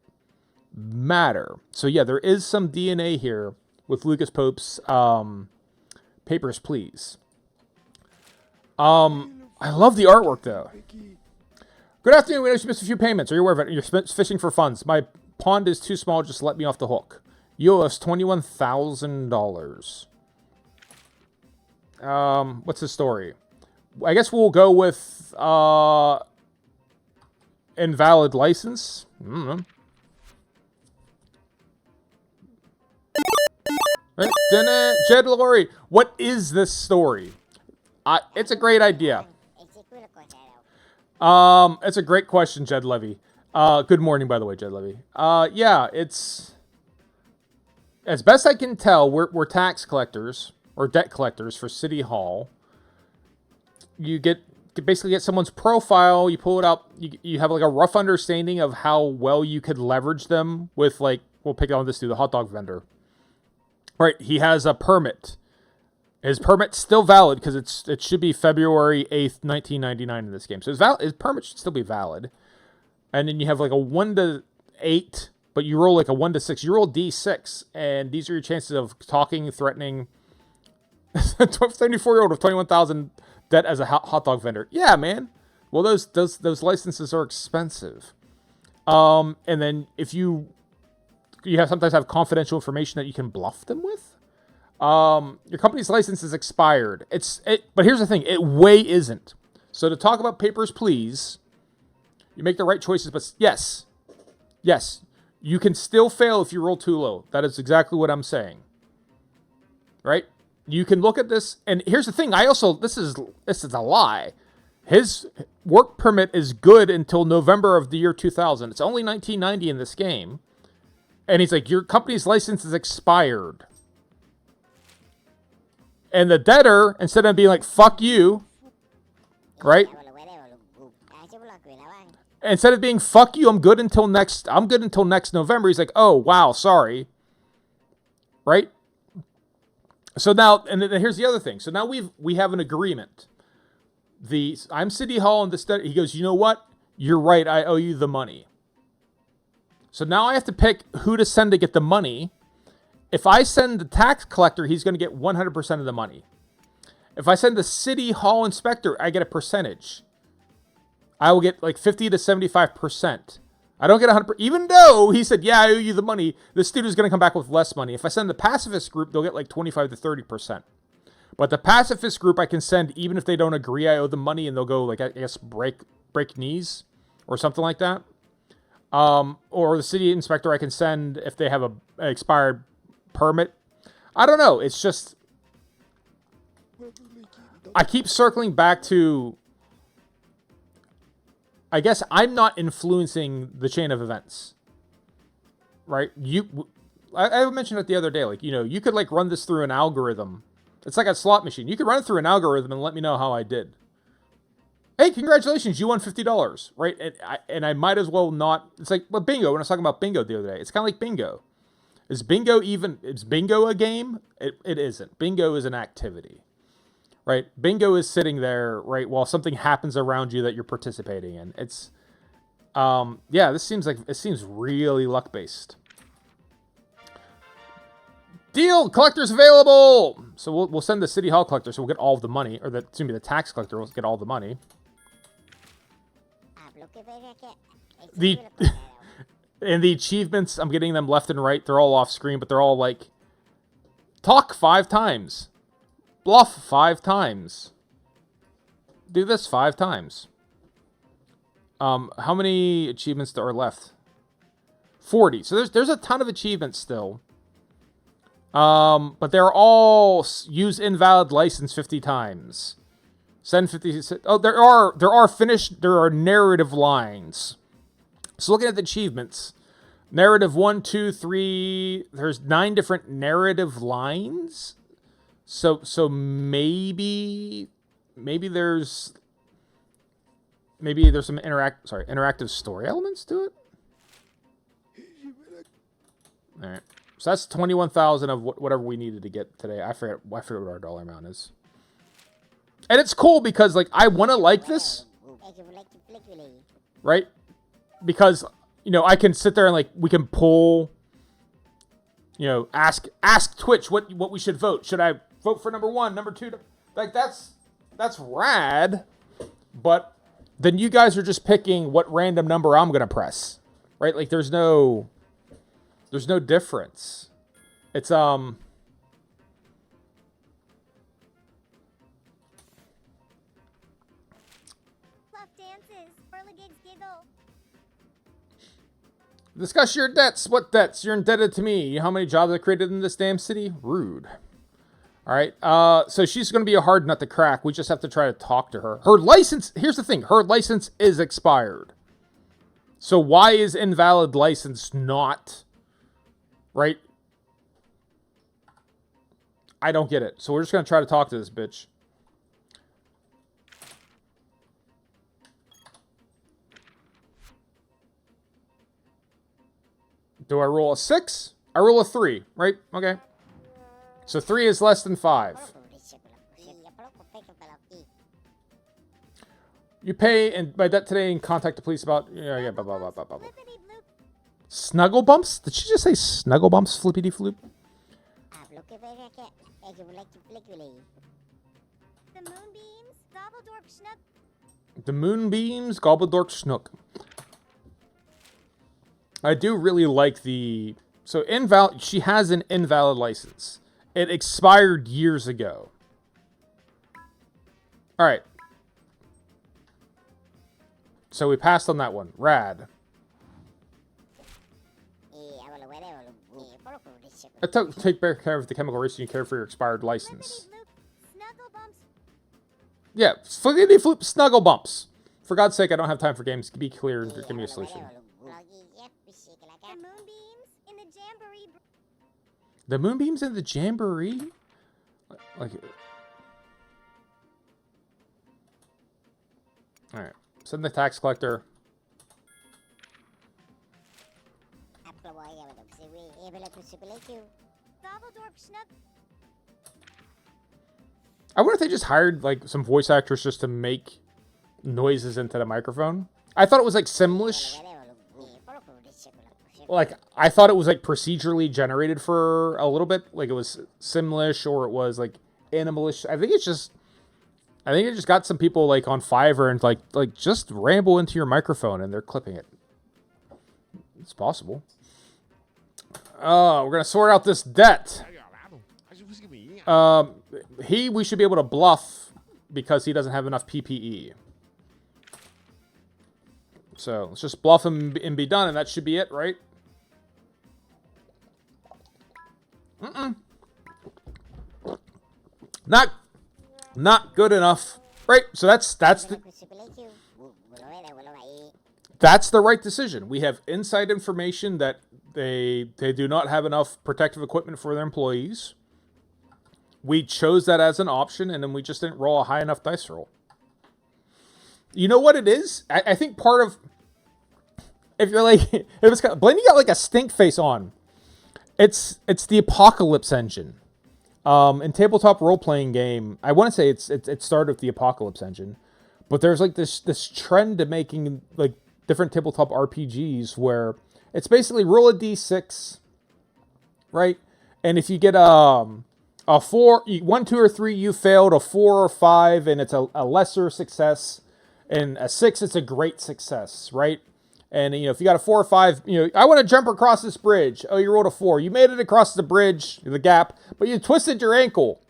matter. So yeah, there is some DNA here with Lucas Pope's Papers, Please. I love the artwork though. Good afternoon. We know you missed a few payments. Are you aware of it? You're fishing for funds. My pond is too small. Just let me off the hook. You owe us $21,000. What's the story? I guess we'll go with invalid license. I don't know. Right? Jed Laurie, what is this story? It's a great idea. It's a great question, Jed Levy. Good morning, by the way, Jed Levy. Yeah, it's... As best I can tell, we're tax collectors, or debt collectors for City Hall. You basically get someone's profile, you pull it up, you have like a rough understanding of how well you could leverage them with, like, we'll pick on this dude, the hot dog vendor. Right, he has a permit. His permit's still valid because it should be February 8th, 1999 in this game. So his permit should still be valid. And then you have like a 1 to 8, but you roll like a 1 to 6. You roll D6, and these are your chances of talking, threatening. 74-year-old with 21,000 debt as a hot dog vendor. Yeah, man. Well, those licenses are expensive. And then if you sometimes have confidential information that you can bluff them with. Your company's license is expired. But here's the thing, it way isn't. So to talk about Papers, Please, you make the right choices, but yes, you can still fail if you roll too low. That is exactly what I'm saying. Right? You can look at this, and here's the thing, this is a lie. His work permit is good until November of the year 2000. It's only 1990 in this game. And he's like, your company's license is expired. And the debtor, instead of being like, fuck you, right? Instead of being, fuck you, I'm good until next November, he's like, oh, wow, sorry. Right? So now, and then here's the other thing. So now we have an agreement. I'm City Hall, and he goes, you know what? You're right, I owe you the money. So now I have to pick who to send to get the money. If I send the tax collector, he's going to get 100% of the money. If I send the City Hall inspector, I get a percentage. I will get like 50 to 75%. I don't get 100%. Even though he said, yeah, I owe you the money, the student's going to come back with less money. If I send the pacifist group, they'll get like 25 to 30%. But the pacifist group I can send, even if they don't agree I owe them money, and they'll go, like, I guess, break knees or something like that. Or the city inspector I can send if they have an expired permit. I don't know. It's just, I keep circling back to, I guess I'm not influencing the chain of events, right? I mentioned it the other day, like, you could like run this through an algorithm. It's like a slot machine. You could run it through an algorithm and let me know how I did. Hey, congratulations, you won $50, right? And I might as well not, it's like, well, bingo, when I was talking about bingo the other day, it's kind of like bingo. Is bingo even? Is bingo a game? It isn't. Bingo is an activity, right? Bingo is sitting there, right, while something happens around you that you're participating in. It's, yeah, this seems like it seems really luck based. Deal collectors available. So we'll send the city hall collector, so we'll get all of the money, or the excuse me, the tax collector will get all the money. The and the achievements, I'm getting them left and right. They're all off screen, but they're all like talk 5 times, bluff 5 times, do this 5 times. How many achievements are left? 40. So there's a ton of achievements still. But they're all use invalid license 50 times. Send 50. Oh, there are narrative lines. So looking at the achievements, narrative 1, 2, 3. There's 9 different narrative lines. So maybe there's some interactive story elements to it. All right. So that's 21,000 of whatever we needed to get today. I forget what our dollar amount is. And it's cool because, like, I want to like this. Right? Because, you know, I can sit there and, like, we can pull, you know, ask Twitch what we should vote. Should I vote for number 1, number 2? Like, that's rad. But then you guys are just picking what random number I'm going to press. Right? Like, there's no difference. It's discuss your debts. What debts? You're indebted to me. How many jobs I created in this damn city? Rude. All right. So she's going to be a hard nut to crack. We just have to try to talk to her. Her license, here's the thing. Her license is expired. So why is invalid license not, right? I don't get it. So we're just going to try to talk to this bitch. Do I roll a 6? I roll a 3, right? Okay. So 3 is less than 5. You pay and by debt today and contact the police about blah blah blah blah blah. Snuggle bumps? Did she just say snuggle bumps? Flippity floop. The moonbeams, Gobbledork Schnook. I do really like the so invalid. She has an invalid license. It expired years ago. All right. So we passed on that one. Rad. I take better care of the chemical risk and you care for your expired license. Yeah, flippity floop snuggle bumps. For God's sake, I don't have time for games. Be clear and give me a solution. The moonbeams in the jamboree? Like, all right. Send the tax collector. I wonder if they just hired like some voice actors just to make noises into the microphone. I thought it was like Simlish. Like I thought it was like procedurally generated for a little bit. Like it was Simlish or it was like Animalish. I think it just got some people like on Fiverr and like just ramble into your microphone and they're clipping it. It's possible. We're gonna sort out this debt. We should be able to bluff because he doesn't have enough PPE. So let's just bluff him and be done, and that should be it, right? Not good enough. Right, so that's the right decision. We have inside information that they do not have enough protective equipment for their employees. We chose that as an option, and then we just didn't roll a high enough dice roll. You know what it is? I think part of if you're like Blaney got like a stink face on. It's the Apocalypse engine. In tabletop role playing game, I want to say it started with the Apocalypse engine, but there's like this trend to making like different tabletop RPGs where it's basically roll a d6, right? And if you get a 4, 1, 2, or 3, you failed. A 4 or 5, and it's a lesser success. And a 6, it's a great success, right? And if you got a 4 or 5, I want to jump across this bridge. Oh, you rolled a 4. You made it across the bridge, the gap, but you twisted your ankle.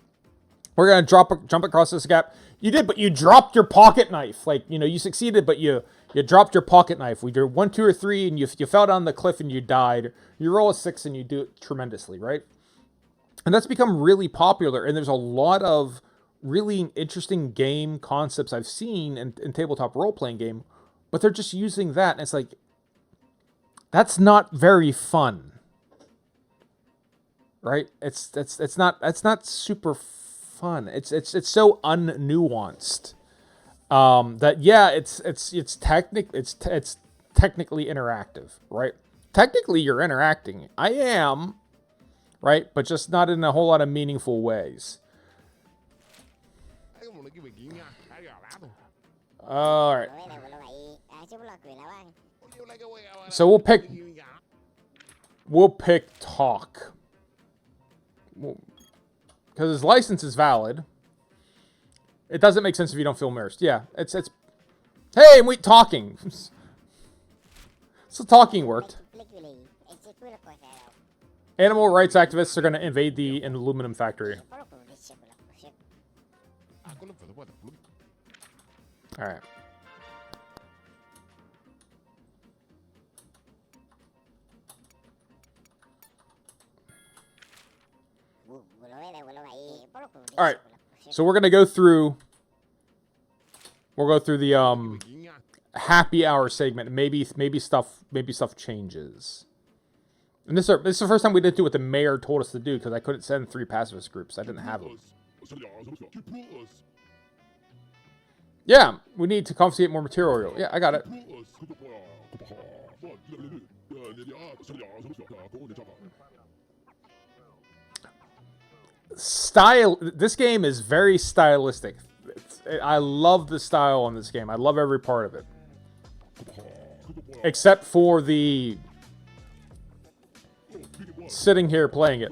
We're gonna jump across this gap. You did, but you dropped your pocket knife. Like you succeeded, but you dropped your pocket knife. We did 1, 2, or 3, and you fell down the cliff and you died. You roll a 6 and you do it tremendously, right? And that's become really popular. And there's a lot of really interesting game concepts I've seen in tabletop role playing game, but they're just using that, and it's like that's not very fun, right? It's not super fun. It's so unnuanced that it's technically interactive, right? Technically you're interacting. I am, right? But just not in a whole lot of meaningful ways. All right. So we'll pick talk. Because his license is valid. It doesn't make sense if you don't feel immersed. Yeah, it's hey, wait, talking. So talking worked. Animal rights activists are going to invade the aluminum factory. All right. All right. So we're gonna go through. We'll go through the happy hour segment. Maybe stuff changes. And this is the first time we did do what the mayor told us to do because I couldn't send 3 pacifist groups. I didn't have them. Yeah, we need to confiscate more material. Yeah, I got it. Style. This game is very stylistic. I love the style on this game. I love every part of it, except for the sitting here playing it.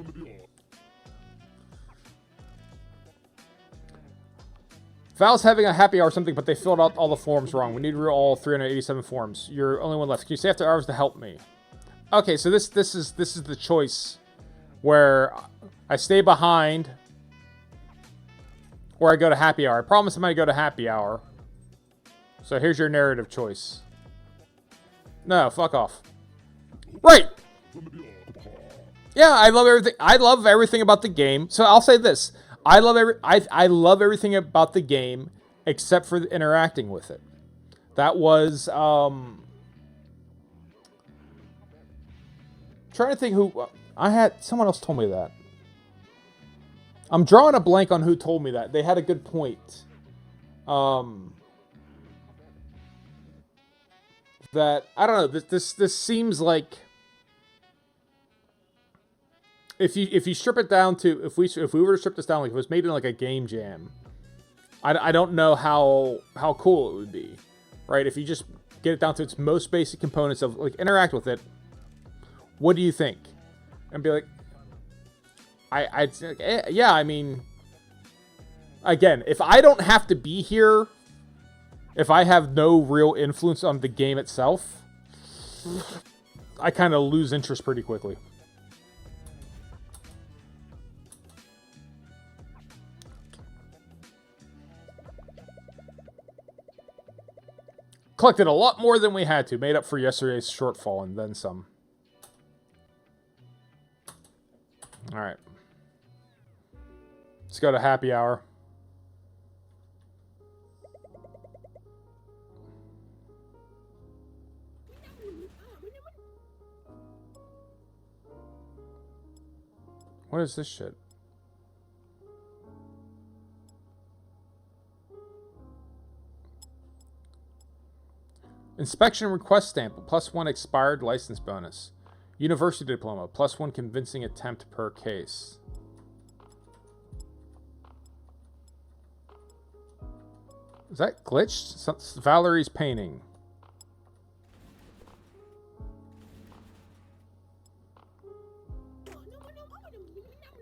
Val's having a happy hour or something, but they filled out all the forms wrong. We need to read all 387 forms. You're only one left. Can you stay after hours to help me? Okay, so this is the choice where I stay behind or I go to happy hour. I promise I'm going to go to happy hour. So here's your narrative choice. No, fuck off. Right. Yeah, I love everything. I love everything about the game. So I'll say this. I love everything about the game except for interacting with it. That was trying to think who I had. Someone else told me that. I'm drawing a blank on who told me that. They had a good point. That I don't know. This seems like if you strip it down to if we were to strip this down, like if it was made in like a game jam, I don't know how cool it would be, right? If you just get it down to its most basic components of like interact with it. What do you think? And be like, yeah, I mean, again, if I don't have to be here, if I have no real influence on the game itself, I kind of lose interest pretty quickly. Collected a lot more than we had to, made up for yesterday's shortfall and then some. All right. Let's go to happy hour. What is this shit? Inspection request stamp, +1 expired license bonus. University diploma. +1 convincing attempt per case. Is that glitched? Valerie's painting.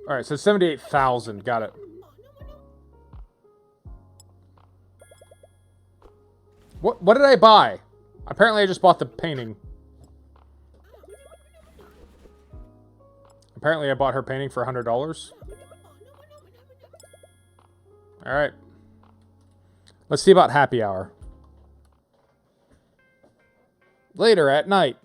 Alright, so 78,000. Got it. What did I buy? Apparently I just bought the painting. Apparently I bought her painting for $100. Alright. Let's see about happy hour. Later at night.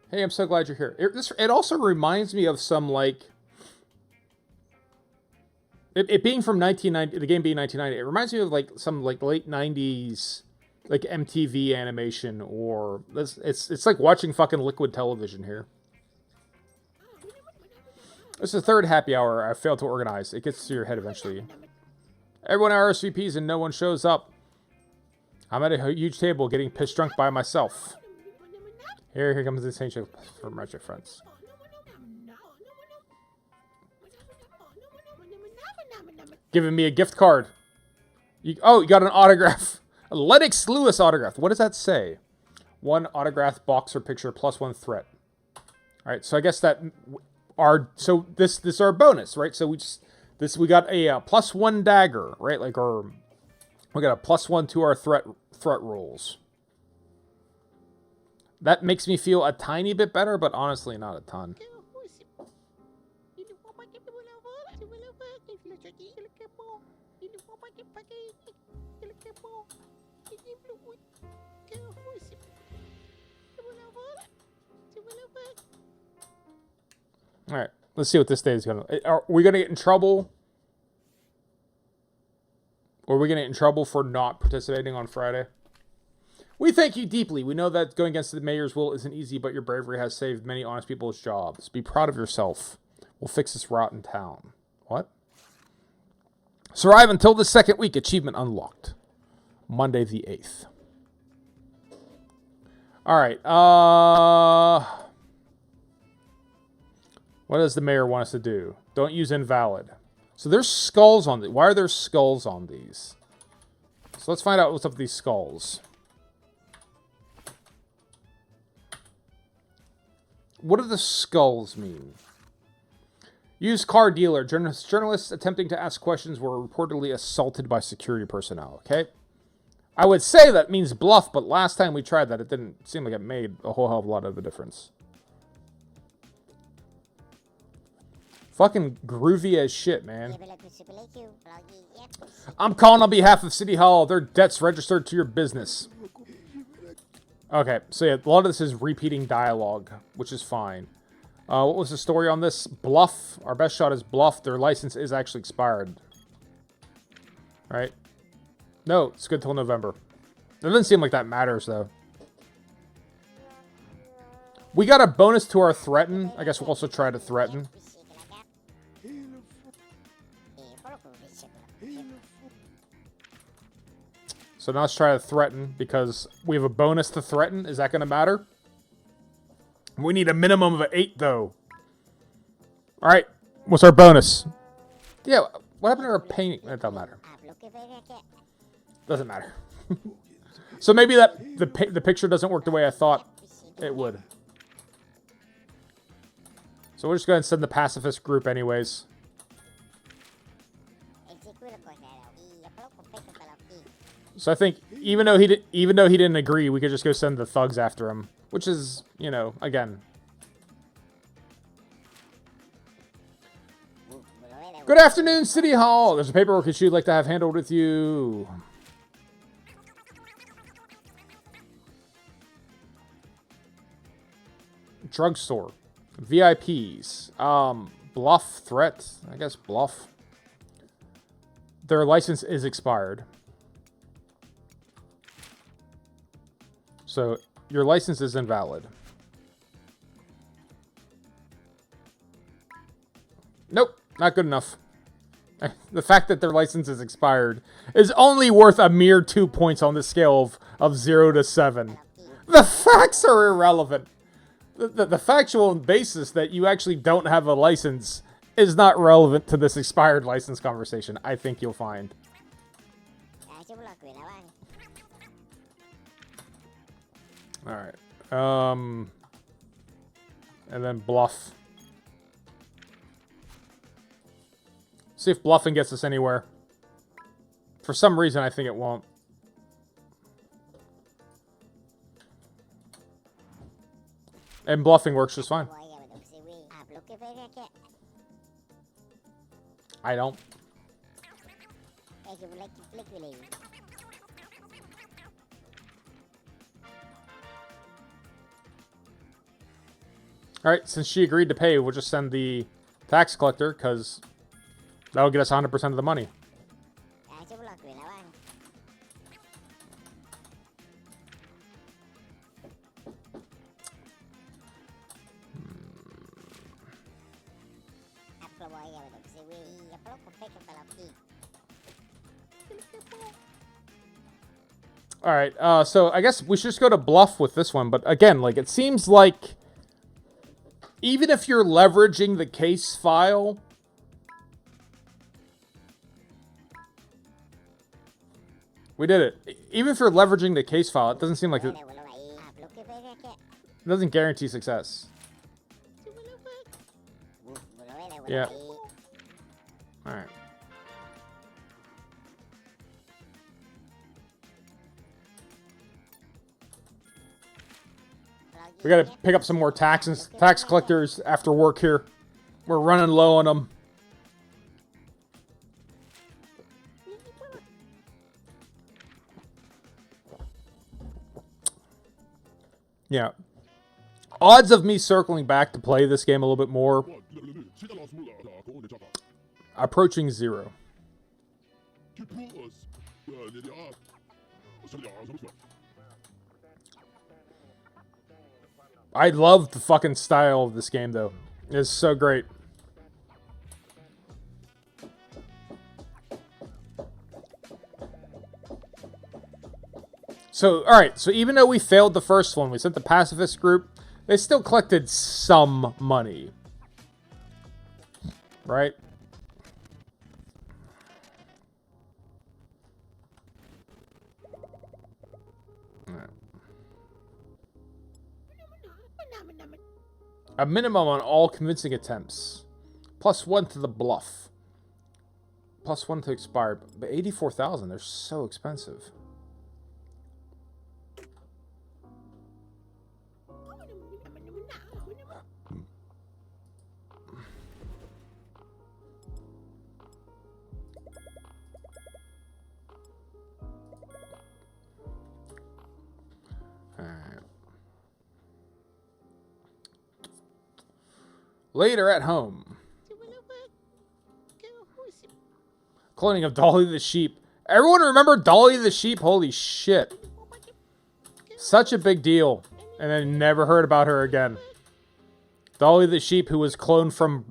Hey, I'm so glad you're here. It also reminds me of some, like... It being from 1990, the game being 1990, it reminds me of, like, some, like, late 90s, like, MTV animation, or... It's like watching fucking Liquid Television here. This is the third happy hour I failed to organize. It gets to your head eventually. Everyone RSVPs and no one shows up. I'm at a huge table getting pissed drunk by myself. Here comes the Saint from Retro Friends. Giving me a gift card. You got an autograph. A Lennox Lewis autograph. What does that say? 1 autograph boxer picture +1 threat. Alright, so I guess that... this is our bonus, right? So we got a +1 dagger, right? Like we got a +1 to our threat rolls. That makes me feel a tiny bit better, but honestly not a ton. Alright, let's see what this day is going to... Are we going to get in trouble? Or are we going to get in trouble for not participating on Friday? We thank you deeply. We know that going against the mayor's will isn't easy, but your bravery has saved many honest people's jobs. Be proud of yourself. We'll fix this rotten town. What? Survive until the second week. Achievement unlocked. Monday the 8th. Alright, what does the mayor want us to do? Don't use invalid. So there's skulls on these. Why are there skulls on these? So let's find out what's up with these skulls. What do the skulls mean? Used car dealer. Journalists attempting to ask questions were reportedly assaulted by security personnel. Okay? I would say that means bluff, but last time we tried that, it didn't seem like it made a whole hell of a lot of a difference. Fucking groovy as shit, man. I'm calling on behalf of City Hall. Their debts registered to your business. Okay, so yeah, a lot of this is repeating dialogue, which is fine. What was the story on this? Bluff. Our best shot is bluff. Their license is actually expired. Right? No, it's good till November. It doesn't seem like that matters, though. We got a bonus to our threaten. I guess we'll also try to threaten. So now let's try to threaten, because we have a bonus to threaten. Is that going to matter? We need a minimum of an 8, though. Alright, what's our bonus? Yeah, what happened to our painting? It doesn't matter. Doesn't matter. So maybe that the picture doesn't work the way I thought it would. So we're just going to send the pacifist group anyways. So I think even though he didn't agree, we could just go send the thugs after him, which is, you know, again. Good afternoon, City Hall. There's a paperwork issue you'd like to have handled with you. Drugstore. VIPs. Bluff threat. I guess bluff. Their license is expired. So, your license is invalid. Nope, not good enough. The fact that their license is expired is only worth a mere 2 points on the scale of 0 to 7. The facts are irrelevant. The factual basis that you actually don't have a license is not relevant to this expired license conversation, I think you'll find. Alright. And then bluff. See if bluffing gets us anywhere. For some reason, I think it won't. And bluffing works just fine. I don't. Alright, since she agreed to pay, we'll just send the tax collector, because that'll get us 100% of the money. Alright, so I guess we should just go to bluff with this one, but again, like, it seems like even if you're leveraging the case file, we did it. Even if you're leveraging the case file, it doesn't seem like it doesn't guarantee success. Yeah. Alright. We gotta pick up some more tax collectors after work here. We're running low on them. Yeah. Odds of me circling back to play this game a little bit more, approaching 0. I love the fucking style of this game, though. It's so great. So, alright, so even though we failed the first one, we sent the pacifist group, they still collected some money. Right? A minimum on all convincing attempts. +1 to the bluff. +1 to expired. But 84,000, they're so expensive. Later at home. Cloning of Dolly the sheep. Everyone remember Dolly the sheep? Holy shit. Such a big deal. And then never heard about her again. Dolly the sheep who was cloned from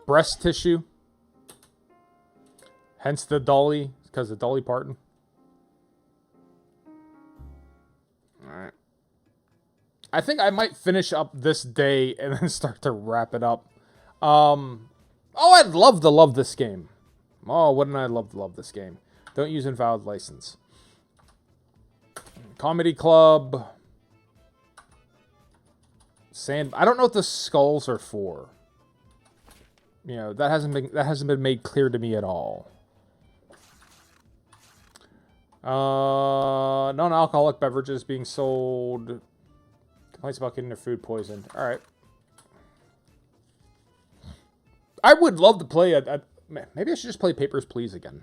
breast tissue. Hence the Dolly, because of Dolly Parton. Alright. I think I might finish up this day and then start to wrap it up. Oh, I'd love to love this game. Oh, wouldn't I love to love this game? Don't use invalid license. Comedy Club. Sand. I don't know what the skulls are for. You know, that hasn't been made clear to me at all. Non-alcoholic beverages being sold. Complaints about getting their food poisoned. Alright. I would love to play maybe I should just play Papers, Please again.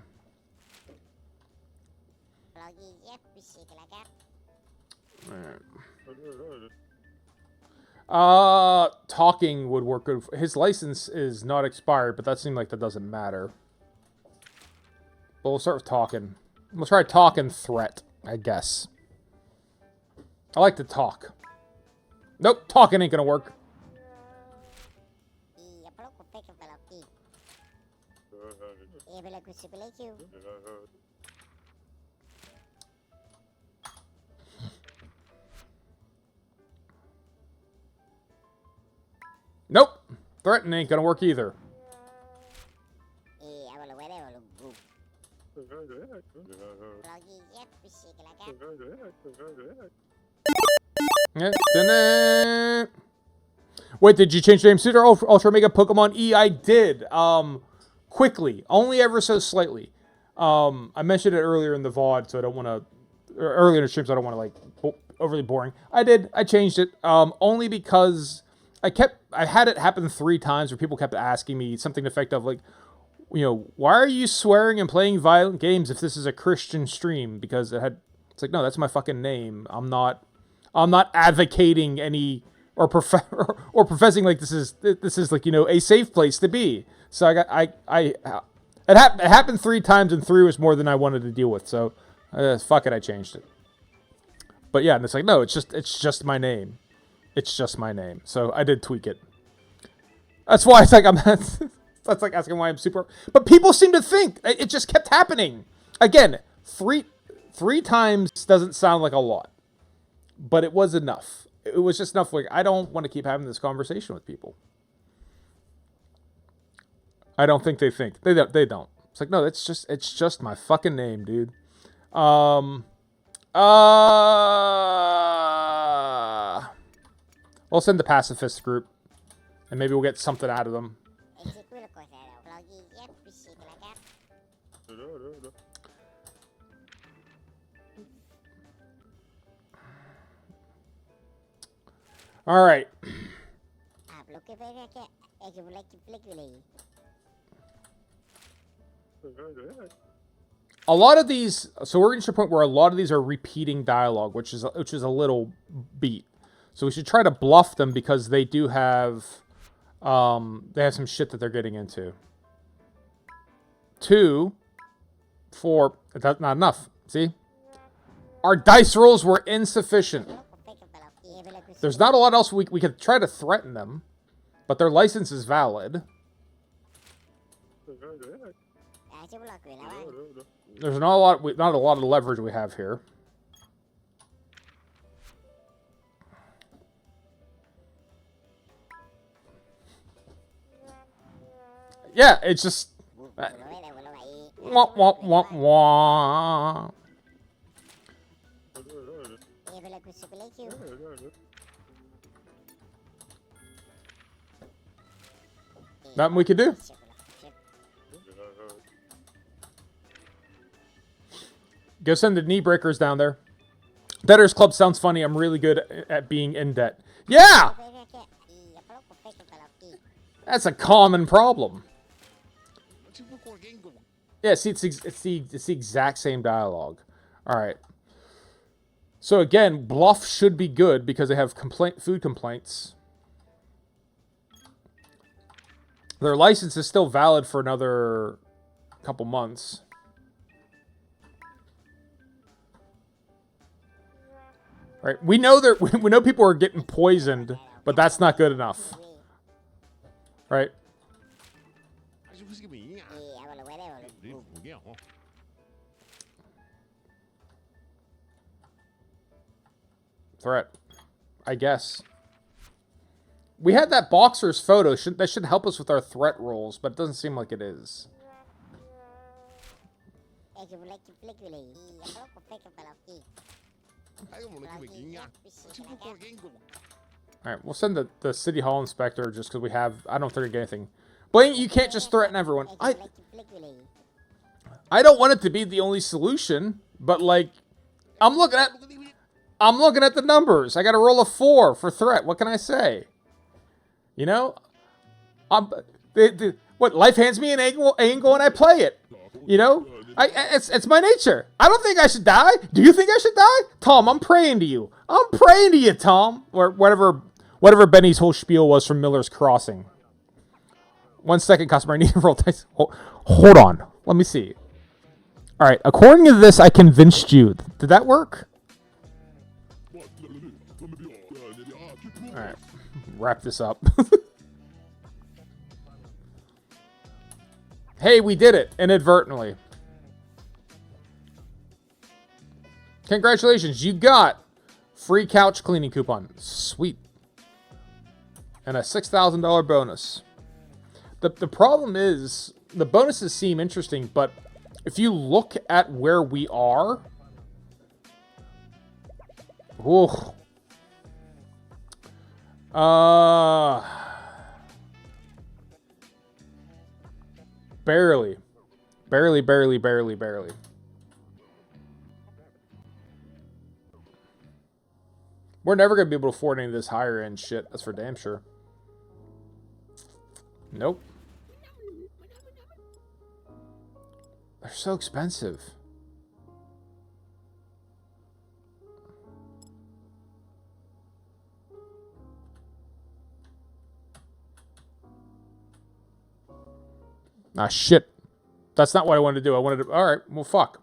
Alright. Talking would work good. His license is not expired, but that seemed like that doesn't matter. But we'll start with talking. We'll try talk and threat, I guess. I like to talk. Nope, talking ain't gonna work. Threaten ain't gonna work either. Yeah. Wait, did you change the name Super Ultra Mega Pokemon E? I did. Quickly, only ever so slightly. I mentioned it earlier in the VOD, so I don't want to. Earlier in the streams, I don't want to like overly boring. I did. I changed it. Only because I had it happen 3 times where people kept asking me something effective like, you know, why are you swearing and playing violent games if this is a Christian stream? Because it's like, no, that's my fucking name. I'm not advocating any or professing like this is like, you know, a safe place to be. So it happened 3 times and 3 was more than I wanted to deal with. So fuck it, I changed it. But yeah, and it's like, no, it's just my name. It's just my name. So I did tweak it. That's why it's like that's like asking why I'm super. But people seem to think it just kept happening. Again, three times doesn't sound like a lot, but it was enough. It was just enough. Like, I don't want to keep having this conversation with people. I don't think they think they don't. It's like, no, it's just my fucking name, dude. I'll send the pacifist group, and maybe we'll get something out of them. All right. A lot of these, so we're reaching a point where a lot of these are repeating dialogue, which is a little beat. So we should try to bluff them because they do have, they have some shit that they're getting into. 2, 4, that's not enough. See, our dice rolls were insufficient. There's not a lot else we could try to threaten them, but their license is valid. There's not a lot of leverage we have here. Yeah, it's just wah, wah, wah, wah. Nothing we could do. Go send the knee breakers down there. Debtors Club sounds funny. I'm really good at being in debt. Yeah! That's a common problem. Yeah, see, it's the exact same dialogue. All right. So again, bluff should be good because they have food complaints. Their license is still valid for another couple months. Right? We know people are getting poisoned, but that's not good enough. Right? Threat, I guess. We had that boxer's photo. That should help us with our threat rolls, but it doesn't seem like it is. Alright, we'll send the City Hall Inspector just because I don't think we get anything. Blaine, you can't just threaten everyone. I don't want it to be the only solution, but like, I'm looking at the numbers. I got to roll a 4 for threat. What can I say? You know, what life hands me an angle and I play it. You know, it's my nature. I don't think I should die. Do you think I should die, Tom? I'm praying to you. I'm praying to you, Tom. Or whatever Benny's whole spiel was from Miller's Crossing. 1 second, customer. I need to roll dice. Hold on. Let me see. All right. According to this, I convinced you. Did that work? All right. Wrap this up. Hey, we did it inadvertently. Congratulations, you got free couch cleaning coupon. Sweet. And a $6,000 bonus. The problem is the bonuses seem interesting, but if you look at where we are, whoa, barely. We're never gonna be able to afford any of this higher end shit. That's for damn sure. Nope. They're so expensive. Ah, shit. That's not what I wanted to do. I wanted to... Alright, well, fuck.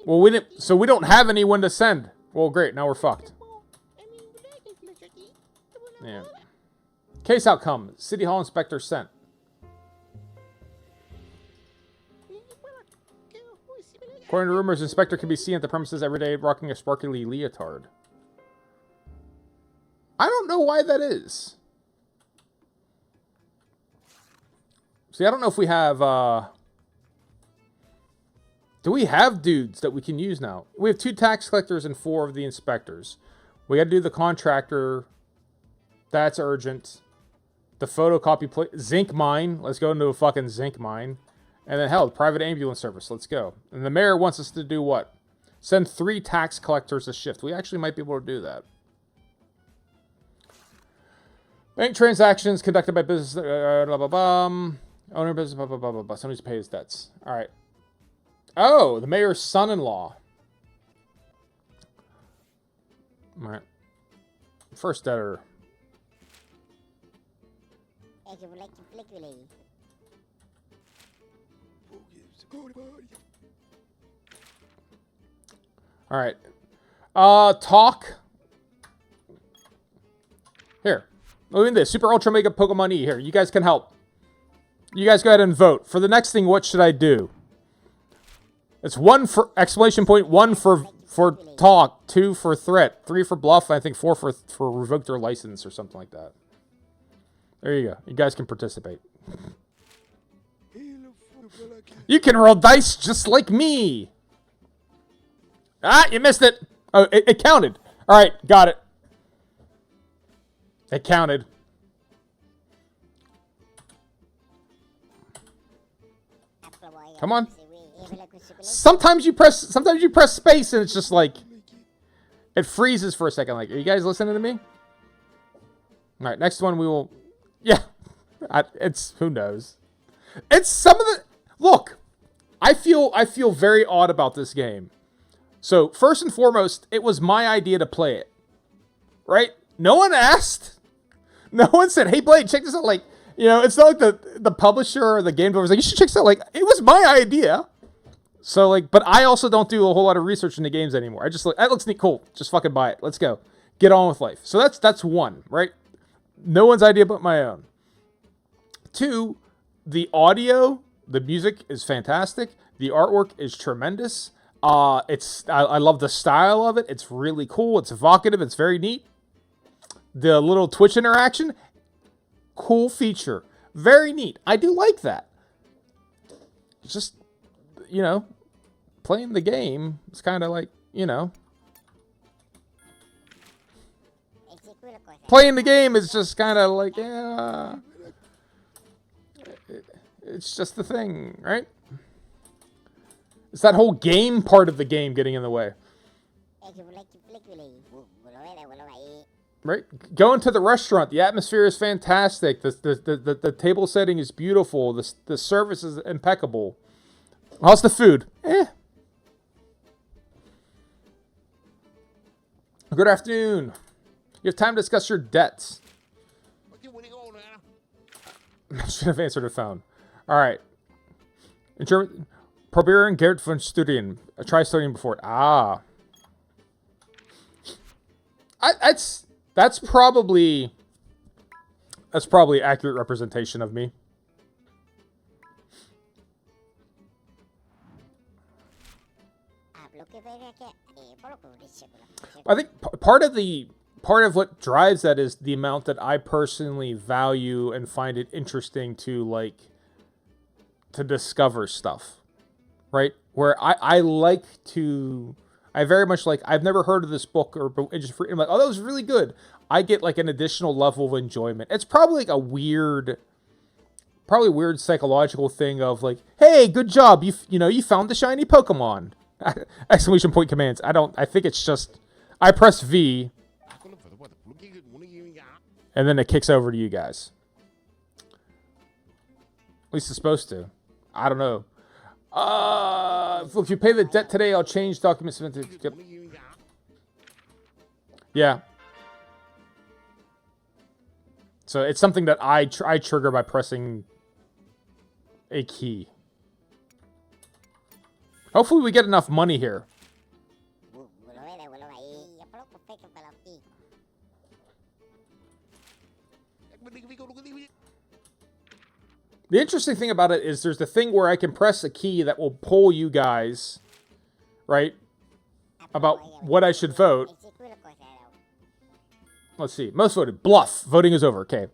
Well, we didn't... So we don't have anyone to send. Well, great. Now we're fucked. Yeah. Case outcome. City Hall inspector sent. According to rumors, inspector can be seen at the premises every day rocking a sparkly leotard. I don't know why that is. See, I don't know if we have, do we have dudes that we can use now? We have 2 tax collectors and 4 of the inspectors. We gotta do the contractor. That's urgent. The photocopy zinc mine. Let's go into a fucking zinc mine. And then, hell, the private ambulance service. Let's go. And the mayor wants us to do what? Send 3 tax collectors a shift. We actually might be able to do that. Bank transactions conducted by business... blah, blah, blah. Owner business... Blah, blah, blah, blah, blah. Somebody's paid his debts. All right. Oh, the mayor's son-in-law. All right. First debtor. All right. Talk. Here. Look at this. Super Ultra Mega Pokemon E. Here. You guys can help. You guys go ahead and vote. For the next thing, what should I do? It's 1 for exclamation point, 1 for talk, 2 for threat, 3 for bluff, I think 4 for revoke their license or something like that. There you go. You guys can participate. You can roll dice just like me. Ah, you missed it. Oh, it counted. All right, got it. It counted. Come on. Sometimes you press space and it's just like it freezes for a second. Like, are you guys listening to me? All right, next one we will. Yeah, it's who knows. It's some of the look. I feel very odd about this game. So first and foremost, it was my idea to play it. Right? No one asked. No one said, "Hey Blade, check this out." Like, you know, it's not like the publisher or the game developer was like, "You should check this out." Like, it was my idea. So like, but I also don't do a whole lot of research into games anymore. I just like, that looks neat, cool. Just fucking buy it. Let's go. Get on with life. So that's one, right? No one's idea but my own. 2, the audio, the music is fantastic. The artwork is tremendous. I love the style of it. It's really cool. It's evocative. It's very neat. The little Twitch interaction, cool feature. Very neat. I do like that. It's just, you know, playing the game, it's kind of like, you know. Playing the game is just kind of like, yeah. It's just the thing, right? It's that whole game part of the game getting in the way. Right? Going to the restaurant, the atmosphere is fantastic. The table setting is beautiful. The service is impeccable. How's the food? Good afternoon. You have time to discuss your debts. I should have answered the phone. All right. In German, probieren Geld von Studien. Try studying before it. Ah. That's probably accurate representation of me. I think part of the part of what drives that is the amount that I personally value and find it interesting to to discover stuff, right? Where I like to, I very much like, I've never heard of this book or just I'm like, oh, that was really good. I get like an additional level of enjoyment. It's probably like a weird psychological thing of like, hey, good job, you found the shiny Pokemon! Exclamation point commands. I think it's just I press V and then it kicks over to you guys. At least it's supposed to. I don't know. If you pay the debt today, I'll change documents. Yeah. So it's something that I trigger by pressing a key. Hopefully we get enough money here. The interesting thing about it is there's the thing where I can press a key that will pull you guys, right, about what I should vote. Let's see. Most voted. Bluff. Voting is over. Okay.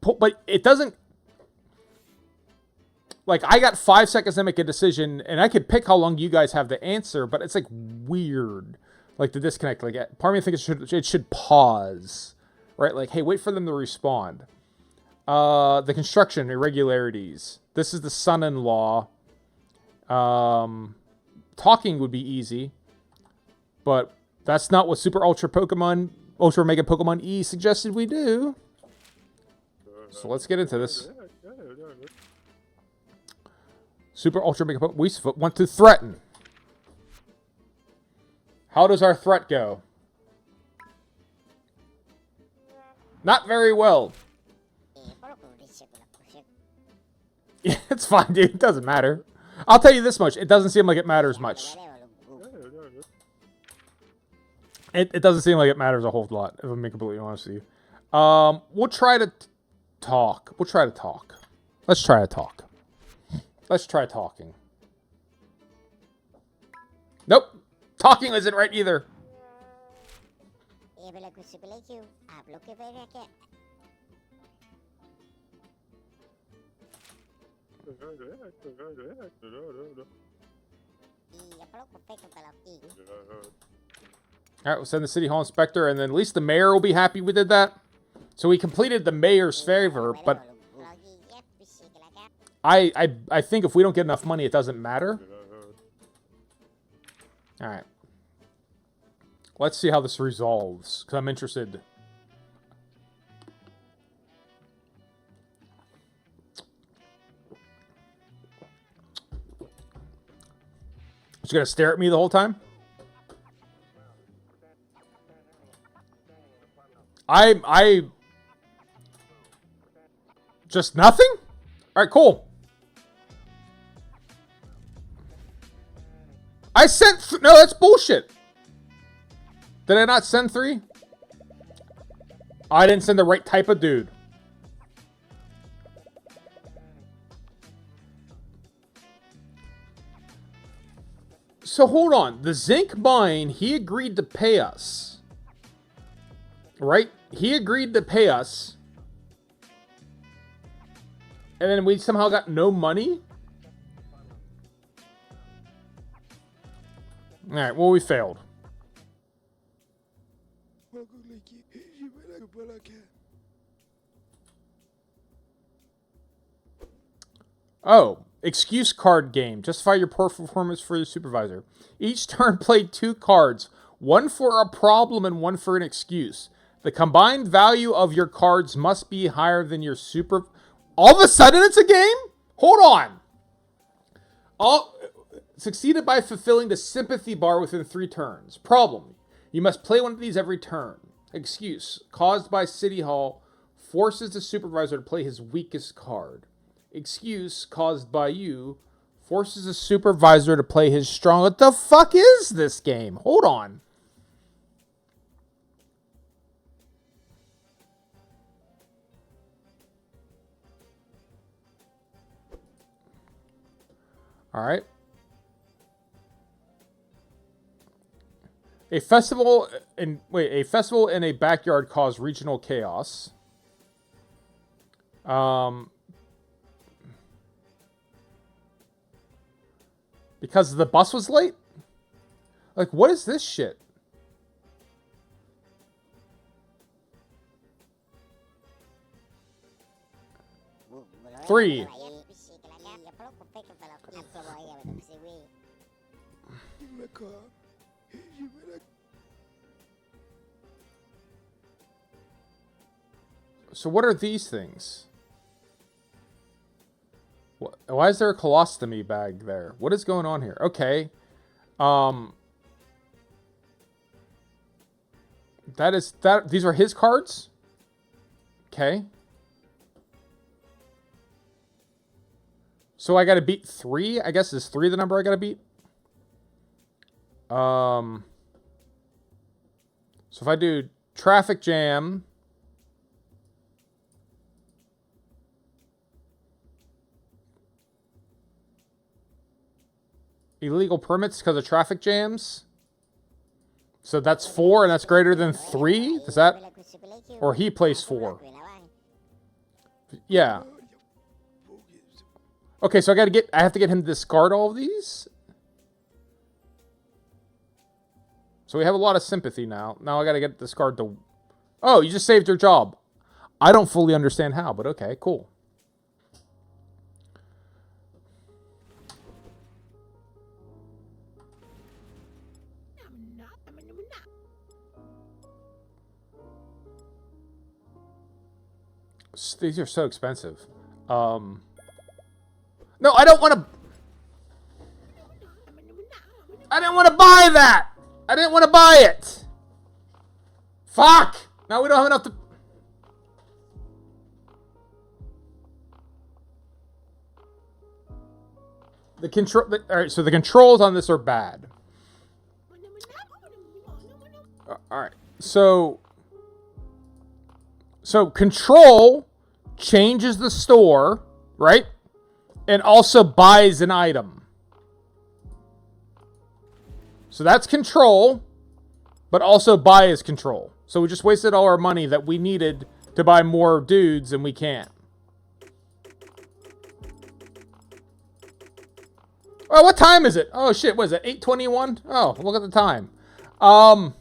But it doesn't... Like, I got 5 seconds to make a decision, and I could pick how long you guys have to answer, but it's, like, weird. Like, the disconnect. Like, part of me thinks it should pause. Right? Like, hey, wait for them to respond. The construction irregularities. This is the son-in-law. Talking would be easy. But that's not what Super Ultra Mega Pokemon E suggested we do. So let's get into this. Super Ultra Mega Pokemon. We want to threaten. How does our threat go? Not very well. Yeah, it's fine, dude. It doesn't matter. I'll tell you this much. It doesn't seem like it matters much. It doesn't seem like it matters a whole lot, if I'm being completely honest with you. We'll try to talk. Let's try to talk. Let's try talking. Nope. Talking isn't right either. Alright, we'll send the City Hall Inspector, and then at least the mayor will be happy we did that. So we completed the mayor's favor, but I think if we don't get enough money, it doesn't matter. Alright. Let's see how this resolves, because I'm interested. Just gonna stare at me the whole time? I just nothing? Alright, cool. I sent no, that's bullshit. Did I not send 3? I didn't send the right type of dude. So hold on. The Zinc Mine, he agreed to pay us. Right? He agreed to pay us. And then we somehow got no money? Alright, well, we failed. Oh, excuse card game. Justify your poor performance for your supervisor. Each turn played 2 cards. One for a problem and one for an excuse. The combined value of your cards must be higher than your super... All of a sudden it's a game? Hold on. Succeeded by fulfilling the sympathy bar within 3 turns. Problem. You must play one of these every turn. Excuse. Caused by City Hall. Forces the supervisor to play his weakest card. Excuse. Caused by you. Forces the supervisor to play his strong... What the fuck is this game? Hold on. Alright. A festival in a backyard caused regional chaos. Because the bus was late? Like, what is this shit? Three. So what are these things? Why is there a colostomy bag there? What is going on here? Okay. These are his cards? Okay. So I gotta beat 3? I guess is 3 the number I gotta beat? So if I do traffic jam... Illegal permits because of traffic jams. So that's 4 and that's greater than 3? Does that... Or he plays 4. Yeah. Okay, so I have to get him to discard all of these? So we have a lot of sympathy now. Now I gotta get discard the... Oh, you just saved your job. I don't fully understand how, but okay, cool. These are so expensive. No, I don't want to... I didn't want to buy that! I didn't want to buy it! Fuck! Now we don't have enough to... Alright, so the controls on this are bad. Alright, so control changes the store, right? And also buys an item. So that's control, but also buy is control. So we just wasted all our money that we needed to buy more dudes and we can't. Oh, what time is it? Oh shit, what is it? 8:21? Oh, look at the time. I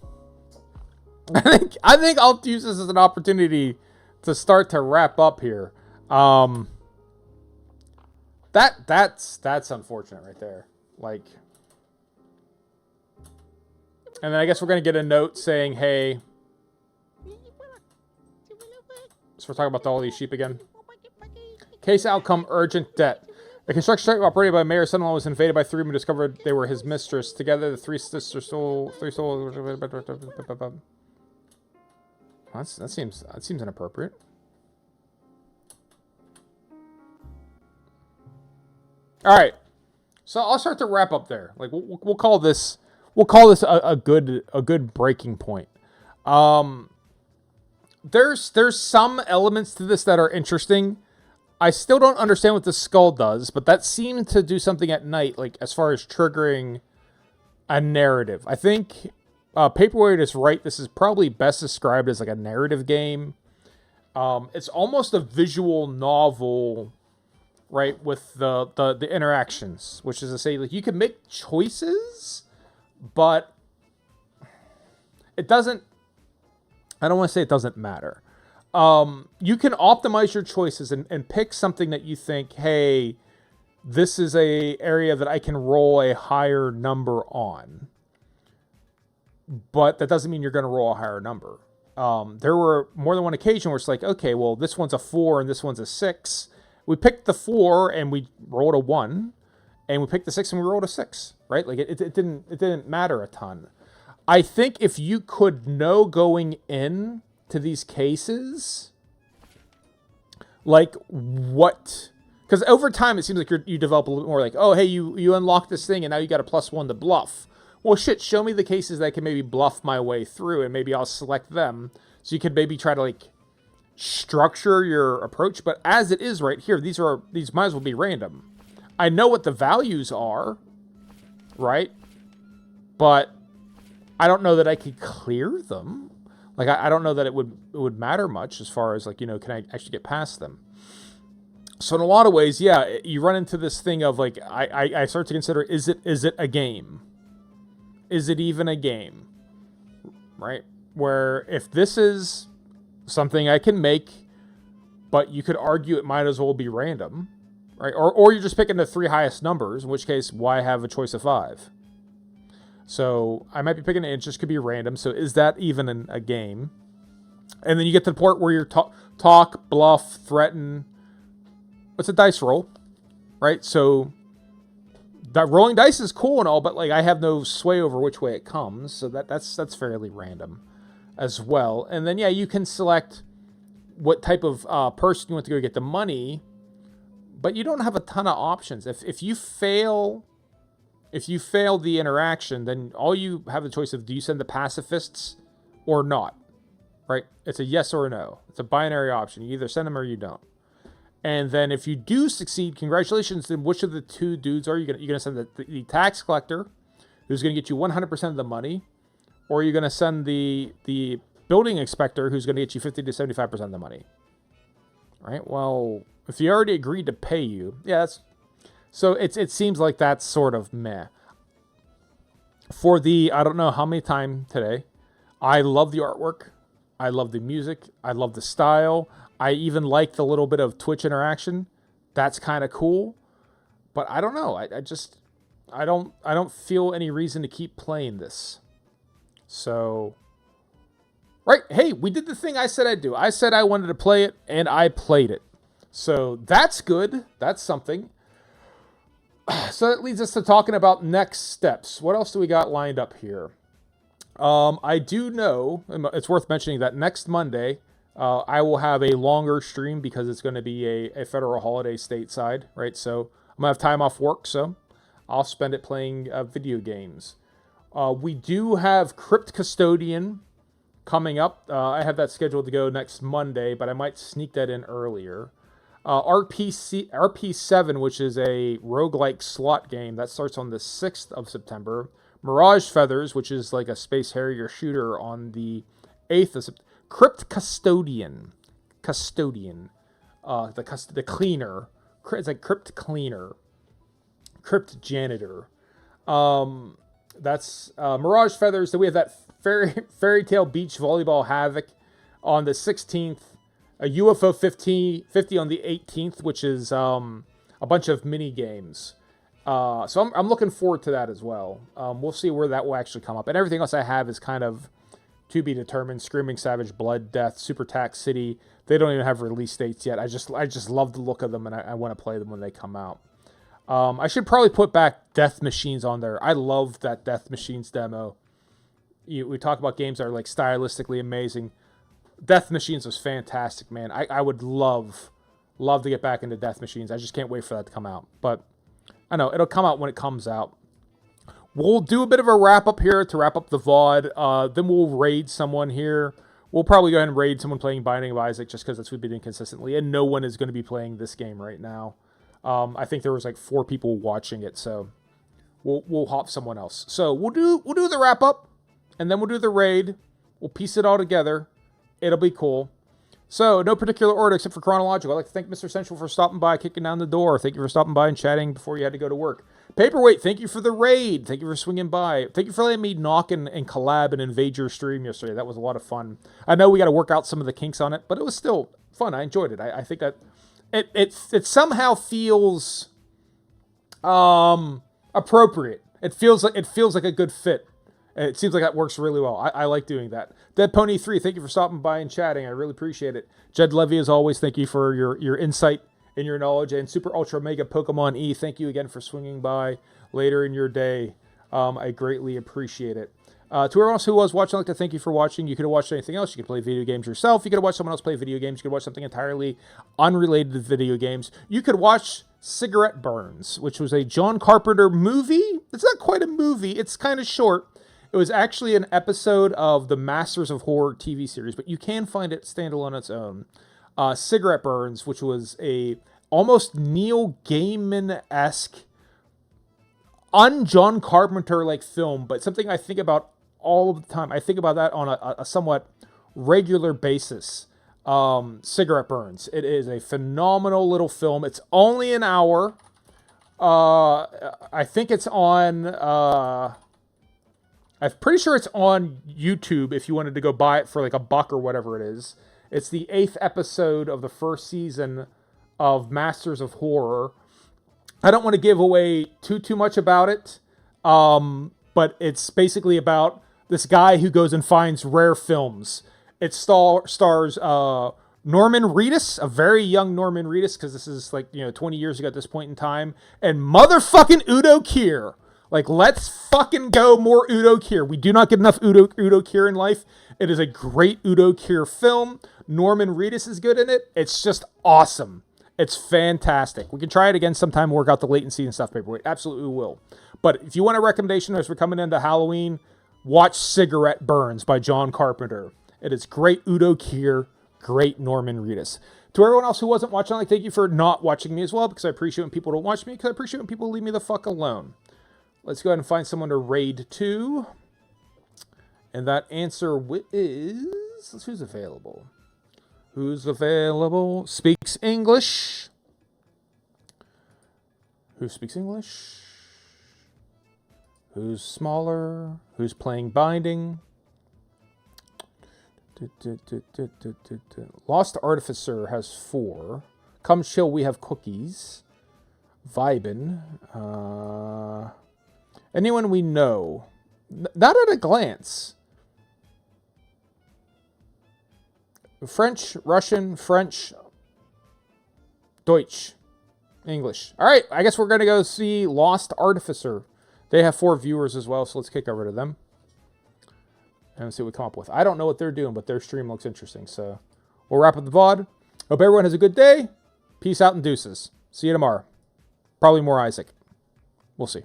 think I'll use this as an opportunity to start to wrap up here. That's unfortunate right there. Like, and then I guess we're gonna get a note saying, "Hey." So we're talking about all these sheep again. Case outcome: urgent debt. A construction site operated by Mayor Son-in-law was invaded by 3 men who discovered they were his mistress. Together, the 3 sisters stole. That seems inappropriate. All right, so I'll start to wrap up there. Like we'll call this a good breaking point. There's some elements to this that are interesting. I still don't understand what the skull does, but that seemed to do something at night, like as far as triggering a narrative. I think Paperweight is right. This is probably best described as like a narrative game. It's almost a visual novel, right? With the interactions, which is to say, like you can make choices, but it doesn't. I don't want to say it doesn't matter. You can optimize your choices and pick something that you think, hey, this is a area that I can roll a higher number on. But that doesn't mean you're going to roll a higher number. There were more than one occasion where it's like, okay, well, this one's a 4 and this one's a 6. We picked the 4 and we rolled a 1, and we picked the 6 and we rolled a 6, right? Like it didn't matter a ton. I think if you could know going in to these cases, like what, because over time it seems like you develop a little more like, oh, hey, you unlock this thing and now you got a +1 to bluff. Well, shit, show me the cases that I can maybe bluff my way through, and maybe I'll select them. So you could maybe try to like structure your approach. But as it is right here, these might as well be random. I know what the values are, right? But I don't know that I could clear them. Like, I don't know that it would matter much as far as, like, can I actually get past them? So in a lot of ways, yeah, you run into this thing of, like, I start to consider, is it a game? Is it even a game? Right? Where if this is something I can make, but you could argue it might as well be random, right? Or you're just picking the 3 highest numbers, in which case, why have a choice of 5? So I might be picking it just could be random. So is that even a game? And then you get to the part where you're talk, bluff, threaten. It's a dice roll, right? So that rolling dice is cool and all, but like I have no sway over which way it comes. So that's fairly random as well. And then, yeah, you can select what type of person you want to go get the money, but you don't have a ton of options. If you fail the interaction, then all you have the choice of, do you send the pacifists or not, right? It's a yes or a no. It's a binary option. You either send them or you don't. And then if you do succeed, congratulations, then which of the 2 dudes are you going to send? The tax collector, who's going to get you 100% of the money, or are you going to send the building inspector, who's going to get you 50 to 75% of the money? Right? Well, if he already agreed to pay you, yeah, so it seems like that's sort of meh. For I don't know how many times today, I love the artwork. I love the music. I love the style. I even like the little bit of Twitch interaction. That's kind of cool. But I don't know. I don't feel any reason to keep playing this. So, right. Hey, we did the thing I said I'd do. I said I wanted to play it, and I played it. So that's good. That's something. So that leads us to talking about next steps. What else do we got lined up here? I do know, it's worth mentioning that next Monday, I will have a longer stream because it's going to be a federal holiday stateside, right? So I'm going to have time off work, so I'll spend it playing video games. We do have Crypt Custodian coming up. I have that scheduled to go next Monday, but I might sneak that in earlier. RP7, which is a roguelike slot game, that starts on the 6th of September. Mirage Feathers, which is like a Space Harrier shooter, on the 8th of September. Crypt Custodian. The cleaner. It's like Crypt Cleaner. Crypt Janitor. That's Mirage Feathers. So we have that Fairy Tale Beach Volleyball Havoc on the 16th. A UFO 50 on the 18th, which is a bunch of mini games. So I'm looking forward to that as well. We'll see where that will actually come up. And everything else I have is kind of to be determined. Screaming Savage, Blood Death, Super Tax City. They don't even have release dates yet. I just love the look of them, and I want to play them when they come out. I should probably put back Death Machines on there. I love that Death Machines demo. We talk about games that are like stylistically amazing. Death Machines was fantastic, man. I would love to get back into Death Machines. I just can't wait for that to come out. But I know it'll come out when it comes out. We'll do a bit of a wrap up here to wrap up the VOD. Then we'll raid someone here. We'll probably go ahead and raid someone playing Binding of Isaac, just because that's what we've been doing consistently. And no one is going to be playing this game right now. I think there was like 4 people watching it, so we'll hop someone else. So we'll do the wrap up, and then we'll do the raid. We'll piece it all together. It'll be cool. So, no particular order except for chronological. I'd like to thank Mr. Central for stopping by, kicking down the door. Thank you for stopping by and chatting before you had to go to work. Paperweight, thank you for the raid. Thank you for swinging by. Thank you for letting me knock and collab and invade your stream yesterday. That was a lot of fun. I know we got to work out some of the kinks on it, but it was still fun. I enjoyed it. I think that it somehow feels appropriate. It feels like a good fit. It seems like that works really well. I like doing that. Dead Pony 3, thank you for stopping by and chatting. I really appreciate it. Jed Levy, as always, thank you for your insight and your knowledge. And Super Ultra Mega Pokemon E, thank you again for swinging by later in your day. I greatly appreciate it. To everyone else who was watching, I'd like to thank you for watching. You could have watched anything else. You could play video games yourself. You could have watched someone else play video games. You could watch something entirely unrelated to video games. You could watch Cigarette Burns, which was a John Carpenter movie. It's not quite a movie. It's kind of short. It was actually an episode of the Masters of Horror TV series, but you can find it standalone on its own. Cigarette Burns, which was a almost Neil Gaiman-esque, un-John Carpenter-like film, but something I think about all of the time. I think about that on a somewhat regular basis. Cigarette Burns. It is a phenomenal little film. It's only an hour. I think it's on... I'm pretty sure it's on YouTube if you wanted to go buy it for like $1 or whatever it is. It's the 8th episode of the first season of Masters of Horror. I don't want to give away too much about it, but it's basically about this guy who goes and finds rare films. It stars Norman Reedus, a very young Norman Reedus, because this is like 20 years ago at this point in time, and motherfucking Udo Kier. Like, let's fucking go more Udo Kier. We do not get enough Udo Kier in life. It is a great Udo Kier film. Norman Reedus is good in it. It's just awesome. It's fantastic. We can try it again sometime, work out the latency and stuff, Paperweight. Absolutely will. But if you want a recommendation as we're coming into Halloween, watch Cigarette Burns by John Carpenter. It is great Udo Kier, great Norman Reedus. To everyone else who wasn't watching, thank you for not watching me as well, because I appreciate when people don't watch me, because I appreciate when people leave me the fuck alone. Let's go ahead and find someone to raid to. And that answer is... Who's available? Who's available? Speaks English. Who speaks English? Who's smaller? Who's playing Binding? Lost Artificer has 4. Come Chill, we have cookies. Vibin. Anyone we know? Not at a glance. French, Russian, French, Deutsch, English. All right, I guess we're going to go see Lost Artificer. They have 4 viewers as well, so let's kick over to them and see what we come up with. I don't know what they're doing, but their stream looks interesting, so we'll wrap up the VOD. Hope everyone has a good day. Peace out and deuces. See you tomorrow. Probably more Isaac. We'll see.